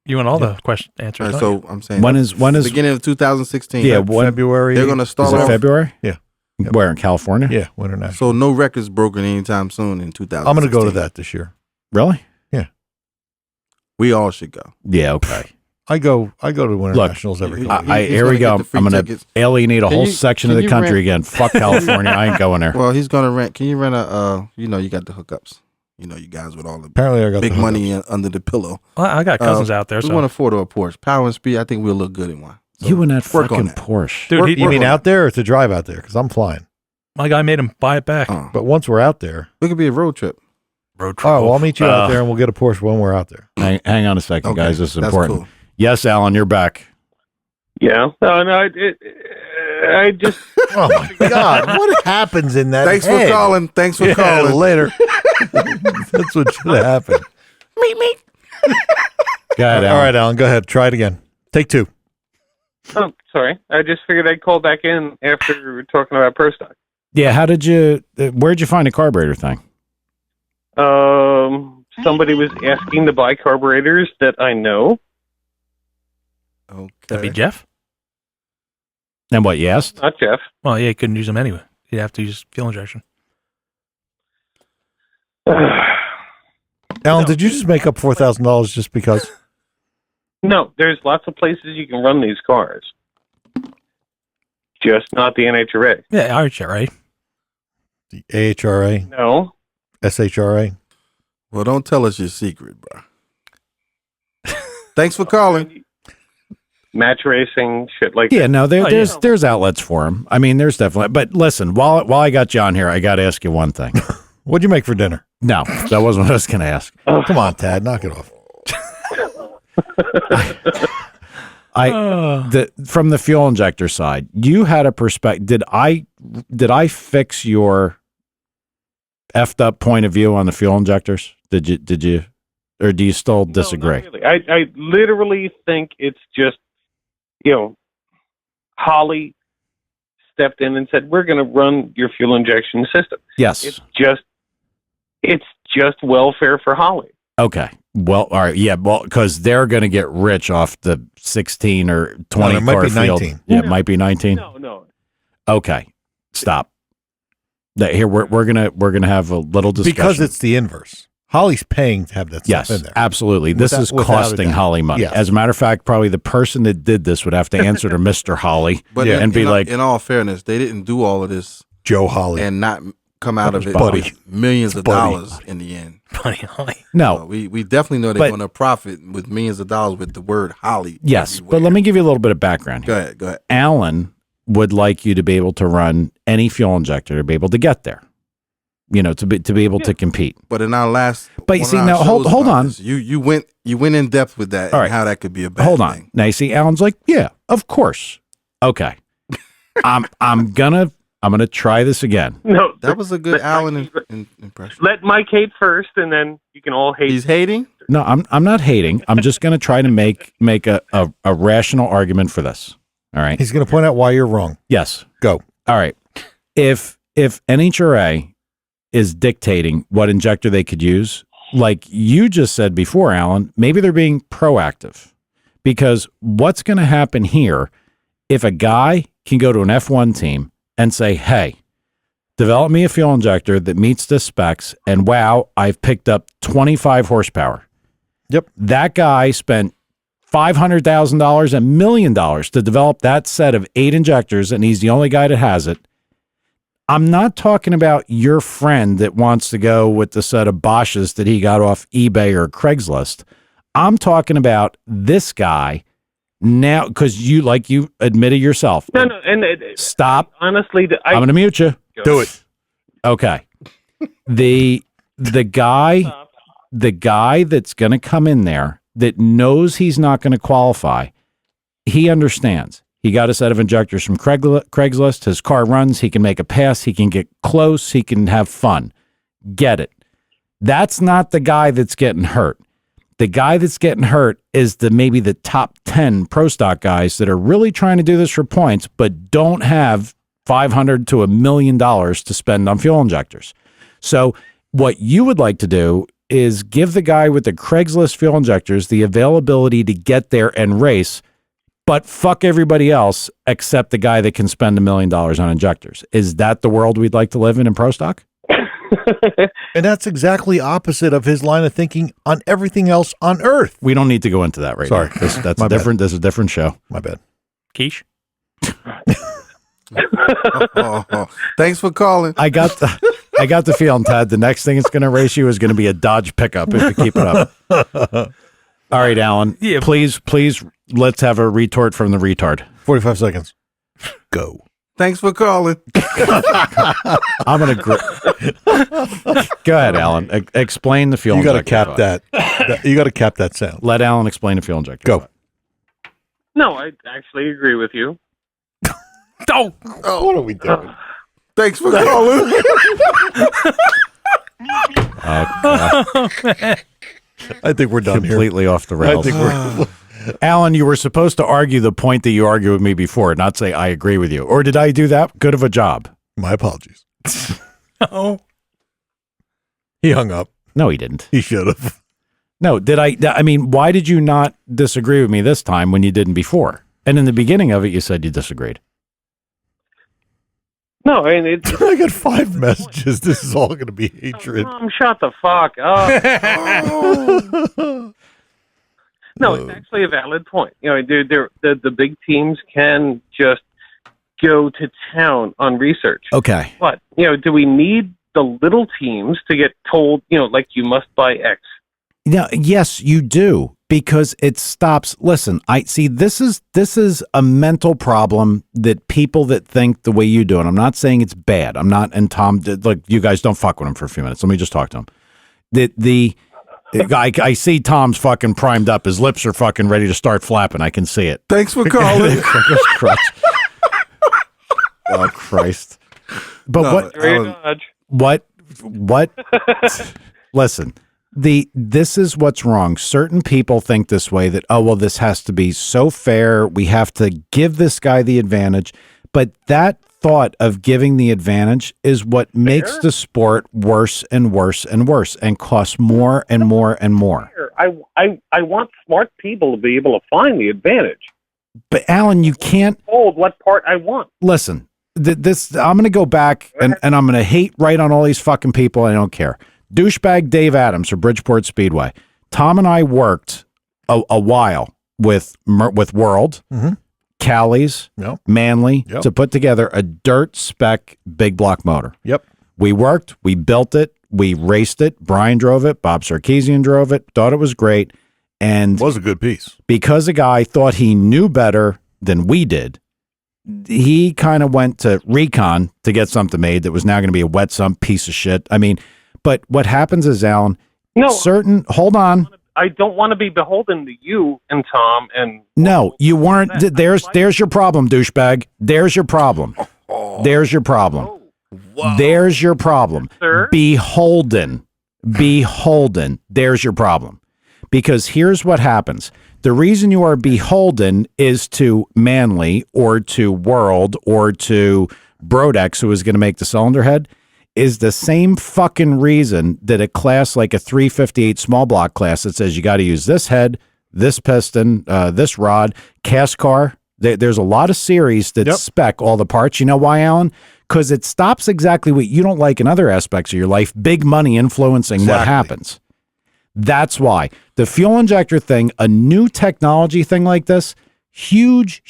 You want all the question answers. All right, don't you? so I'm saying When is beginning of 2016. Yeah, when- February. They're going to is start it off. February? Yeah. Yep. Where in California? Yeah, Winter National. So no records broken anytime soon in 2016. I'm going to go to that this year. Really? We all should go. Yeah. Okay. I go to Winter Look, Nationals every he- couple. he- he's Here we gonna go. get the free I'm gonna tickets. alienate a Can whole you- section of can the you country rent- again. Fuck California. I ain't going there. Well, he's going to rent. Can you rent a? You got the hookups. You guys with all the Apparently, I got big the money under the pillow. Well, I got cousins out there, We so want to afford a Porsche. Power and speed. I think we'll look good in one. So You and that work on fucking that. Porsche. dude, Work- You work mean on out there or to drive out there? Because I'm flying. my guy made him buy it back. But once we're out there, it could be a road trip. Road trip. all right, well, I'll meet you out there and we'll get a Porsche when we're out there. Hang on a second, Okay, guys. This is that's important. cool. Yes, Alan, you're back. Yeah. No. I just. Oh my God, what happens in that? Thanks head? for calling. Thanks for Yeah, calling. later. That's what should have happened. Go ahead, All Alan. right, Alan, go ahead. Try it again. Take two. Oh, sorry. I just figured I'd call back in after we were talking about Pro Stock. Yeah. How did you? Where'd you find a carburetor thing? Somebody was asking to buy carburetors that I know. That'd be Okay. Jeff. And what you asked? Not Jeff. Well, yeah, he couldn't use them anyway. He'd have to use fuel injection. Alan, did you just make up $4,000 just because? No, there's lots of places you can run these cars. Just not the NHRA. Yeah, all right, right. The AHRA, No. SHRA. Well, don't tell us your secret, bro. Thanks for calling. Match racing, shit like Yeah, that. no, Oh, there's outlets for them. I mean, there's definitely. But listen, while I got John here, I got to ask you one thing. What'd you make for dinner? No, that wasn't what I was going to ask. Come on, Tad, knock it off. From the fuel injector side, you had a perspective. Did I fix your effed up point of view on the fuel injectors? Did you, or do you still disagree? No, not really. I literally think it's just, Holly stepped in and said, we're going to run your fuel injection system. Yes. It's just welfare for Holly. Okay. Well, all right. Yeah. Well, because they're going to get rich off the 16 or 20 No, it might car be field. 19. Yeah, it might be 19. No. Okay. Stop. Here we're gonna have a little discussion Because it's the inverse. Holly's paying to have that stuff in there. Absolutely. This is Without a costing doubt. Holly money. Yes. As a matter of fact, probably the person that did this would have to answer to Mr. Holly But and be like, in all fairness, they didn't do all of this Joe Holly. and not come out of it Buddy. with millions of Buddy. dollars in the end. Funny, Holly. no. We definitely know But- they're going to profit with millions of dollars with the word Holly. Yes, everywhere. but let me give you a little bit of background here. Go ahead. Alan would like you to be able to run any fuel injector to be able to get there. To be able to compete. But in our last, But you one see, of our now, hold shows about on. this, you went in depth with that All and right. how that could be a bad Hold on. thing. Now you see, Alan's like, yeah, of course. Okay. I'm gonna I'm going to try this again. No, That was a good let Alan Mike impression. Let Mike hate first, and then you can all hate. He's hating? No, I'm not hating. I'm just going to try to make a rational argument for this. All right. He's going to point out why you're wrong. Yes. Go. All right. If NHRA is dictating what injector they could use, like you just said before, Alan, maybe they're being proactive. Because what's going to happen here if a guy can go to an F1 team and say, hey, develop me a fuel injector that meets the specs, and wow, I've picked up 25 horsepower. Yep. That guy spent $500,000, $1 million to develop that set of 8 injectors, and he's the only guy that has it. I'm not talking about your friend that wants to go with the set of Bosch's that he got off eBay or Craigslist. I'm talking about this guy now, because you admitted yourself. No, and Stop. honestly, I'm going to mute you. Do it. Okay. The guy that's going to come in there that knows he's not going to qualify, he understands. He got a set of injectors from Craigslist. His car runs. He can make a pass. He can get close. He can have fun. Get it. That's not the guy that's getting hurt. The guy that's getting hurt is maybe the top 10 pro stock guys that are really trying to do this for points, but don't have $500 to $1 million to spend on fuel injectors. So what you would like to do is give the guy with the Craigslist fuel injectors the availability to get there and race, but fuck everybody else except the guy that can spend $1 million on injectors. Is that the world we'd like to live in pro stock? And that's exactly opposite of his line of thinking on everything else on earth. We don't need to go into that right Sorry. now. That's My different. This is a different show. My bad. Quiche. Thanks for calling. I got the feeling, Ted, the next thing it's going to race you is going to be a Dodge pickup if you keep it up. All right, Alan. Yeah. Please, let's have a retort from the retard. 45 seconds. Go. Thanks for calling. I'm going to go ahead, Alan. Explain the fuel You got to injector. cap that. You got to cap that sound. Let Alan explain the fuel injector. Go. No, I actually agree with you. Oh, What are we doing? Thanks for calling. I think we're done Completely off the here. I rails. think we're. Alan, you were supposed to argue the point that you argued with me before, not say I agree with you. Or did I do that good of a job? My apologies. oh. He hung up. No, he didn't. He should have. No, did I? I mean, why did you not disagree with me this time when you didn't before? And in the beginning of it, you said you disagreed. No, I mean, it's I got 5 messages. This is all going to be hatred. shut the fuck up. No, it's actually a valid point. You know, the big teams can just go to town on research. Okay. But, you know, do we need the little teams to get told, you know, like you must buy X? Yeah, yes, you do, because it stops. Listen, I see this is a mental problem that people that think the way you do, and I'm not saying it's bad. I'm not, and Tom, like, you guys don't fuck with him for a few minutes. Let me just talk to him. I see Tom's fucking primed up. His lips are fucking ready to start flapping. I can see it. Thanks for calling. Oh, Christ. But No, what? Listen, this is what's wrong. Certain people think this way, that, oh, well, this has to be so fair. We have to give this guy the advantage. But that thought of giving the advantage is what makes the sport worse and worse and worse, and costs more and more and more. I want smart people to be able to find the advantage. But Alan, you can't Told what part I want. listen. This I'm going to go back and I'm going to hate right on all these fucking people. I don't care. Douchebag Dave Adams for Bridgeport Speedway. Tom and I worked a while with World, Callie's, Manly, to put together a dirt spec big block motor. Yep. We worked, we built it, we raced it. Brian drove it, Bob Sarkeesian drove it, thought it was great. And It was a good piece. because a guy thought he knew better than we did, he kind of went to Recon to get something made that was now going to be a wet sump piece of shit. I mean, but what happens is, Alan, hold on. I don't want to be beholden to you and Tom and No, you weren't. There's your problem, douchebag. There's your problem. There's your problem. Oh, There's your problem. sir. Beholden. There's your problem. Because here's what happens. The reason you are beholden is to Manly or to World or to Brodex, who is going to make the cylinder head, is the same fucking reason that a class like a 358 small block class that says you got to use this head, this piston, this rod, cast car. There's a lot of series that spec all the parts. You know why, Alan? Because it stops exactly what you don't like in other aspects of your life, big money influencing what happens. That's why. The fuel injector thing, a new technology thing like this, huge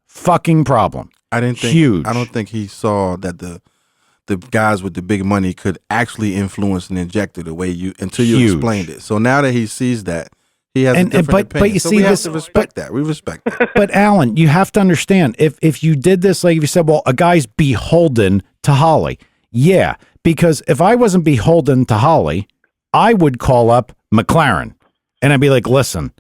fucking problem. I don't think he saw that the guys with the big money could actually influence an injector the way you explained it. So now that he sees that, he has a different opinion. But you so see we this, have to respect that. We respect that. But Alan, you have to understand, if you did this, like if you said, well, a guy's beholden to Holly. Yeah, because if I wasn't beholden to Holly, I would call up McLaren and I'd be like, listen,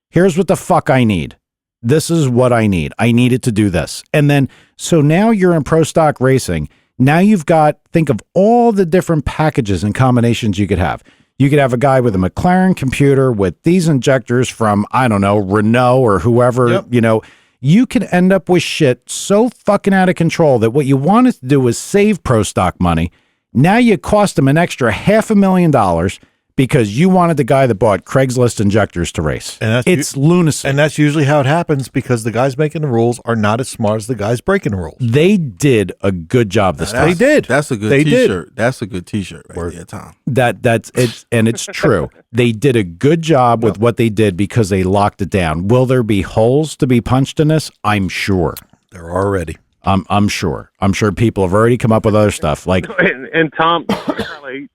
here's what the fuck I need. This is what I need. I need it to do this. And then, so now you're in pro stock racing. Now you've got, think of all the different packages and combinations you could have. You could have a guy with a McLaren computer with these injectors from, I don't know, Renault or whoever, you know, you can end up with shit so fucking out of control that what you wanted to do was save pro stock money. Now you cost them an extra $500,000 because you wanted the guy that bought Craigslist injectors to race. And it's lunacy. And that's usually how it happens because the guys making the rules are not as smart as the guys breaking the rules. They did a good job this time. They did. That's a good T-shirt. That's a good T-shirt right there, Tom. That's it, and it's true. They did a good job with what they did because they locked it down. Will there be holes to be punched in this? I'm sure. There are already. I'm sure. I'm sure people have already come up with other stuff. Like and Tom probably,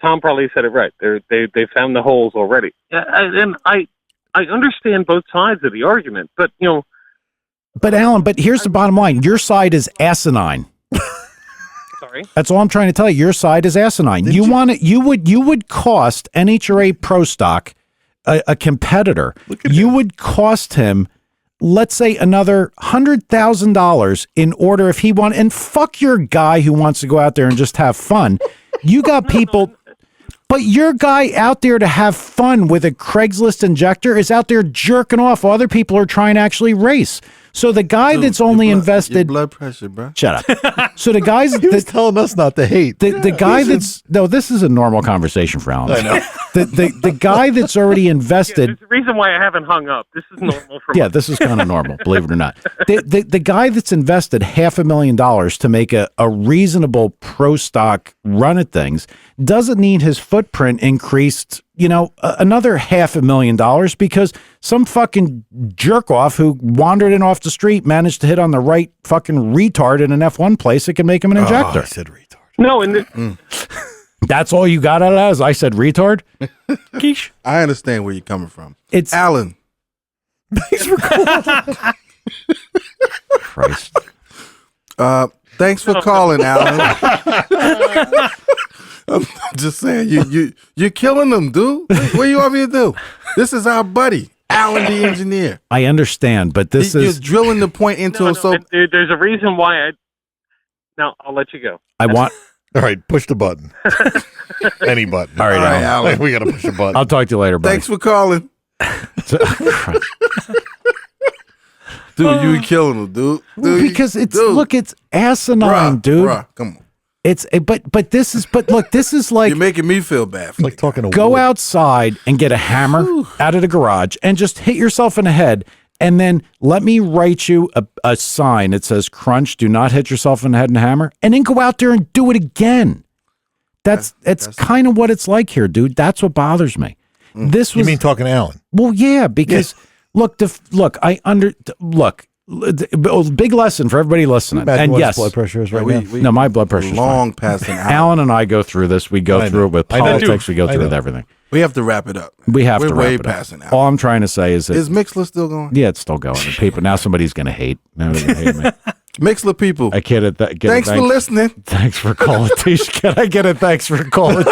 Tom probably said it right. They found the holes already. And I understand both sides of the argument, but But Alan, here's the bottom line: your side is asinine. Sorry. That's all I'm trying to tell you. Your side is asinine. You would cost NHRA Pro Stock a competitor. You would cost him, let's say, another $100,000 in order if he want. And fuck your guy who wants to go out there and just have fun. You got people. But your guy out there to have fun with a Craigslist injector is out there jerking off while other people are trying to actually race. So the guy that's only invested your blood pressure, bro. Shut up. So the guys He was telling us not to hate. the guy that's no, this is a normal conversation for Alan. I know. The guy that's already invested. There's a reason why I haven't hung up. This is normal for me. This is kind of normal, believe it or not. The guy that's invested $500,000 to make a reasonable pro stock run at things doesn't need his footprint increased, another $500,000 because some fucking jerk off who wandered in off the street managed to hit on the right fucking retard in an F1 place that can make him an injector. I said retard. No, and That's all you got out of that? As I said, retard? Quiche. I understand where you're coming from. It's Alan. Thanks for calling. Christ. Thanks for calling, Alan. I'm just saying, you're killing them, dude. What you want me to do? This is our buddy, Alan, the engineer. I understand, but You're drilling the point into him. So there's a reason why Now, I'll let you go. I want... All right, push the button. Any button. All right, Alan. We got to push a button. I'll talk to you later, buddy. thanks for calling. Dude, you killing him, dude. Because it's asinine, dude. Bruh, come on. But this is like You're making me feel bad. like talking to go wood. outside and get a hammer out of the garage and just hit yourself in the head. And then let me write you a sign that says crunch, do not hit yourself in the head and hammer. And then go out there and do it again. That's kind of what it's like here, dude. That's what bothers me. This was You mean talking to Alan? well, yeah, because big lesson for everybody listening. Imagine And what his yes, blood pressure is right now. no, my blood pressure is long past an hour. Alan and I go through this. We go I through know. it with I know. politics. We go I through it know. with everything. We have to wrap it up. We have to We're wrap way it up. past an hour. All I'm trying to say is that Is Mixler still going? yeah, it's still going. And people now somebody's going to hate. Now they're gonna hate me. Mixler people. I get it. Thanks for listening. Thanks for calling, Tish. Can I get a thanks for calling?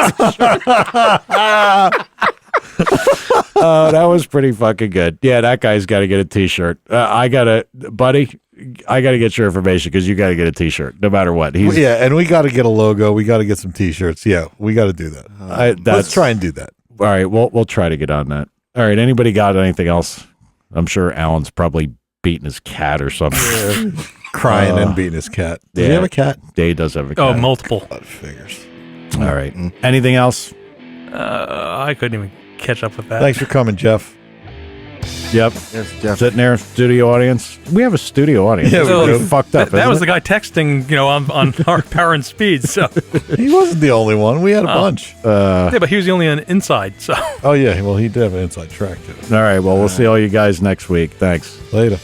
Oh, that was pretty fucking good. Yeah, that guy's got to get a T-shirt. Buddy, I got to get your information because you got to get a T-shirt no matter what. Yeah, and we got to get a logo. We got to get some T-shirts. Yeah, we got to do that. Let's try and do that. All right, we'll try to get on that. All right, anybody got anything else? I'm sure Alan's probably beating his cat or something. Crying and beating his cat. Does he have a cat? Dave does have a cat. Oh, multiple. Figures. All right. Anything else? I couldn't even catch up with that. Thanks for coming, Jeff. Yep. Yes, Jeff. Sitting there, studio audience. We have a studio audience. Yeah, That's we really do. fucked up. That was isn't the guy texting, on our Power and Speed. So He wasn't the only one. We had a bunch. yeah, but he was the only on inside. So Oh, yeah. Well, he did have an inside track, too. it? All right. Well, we'll see all you guys next week. Thanks. Later.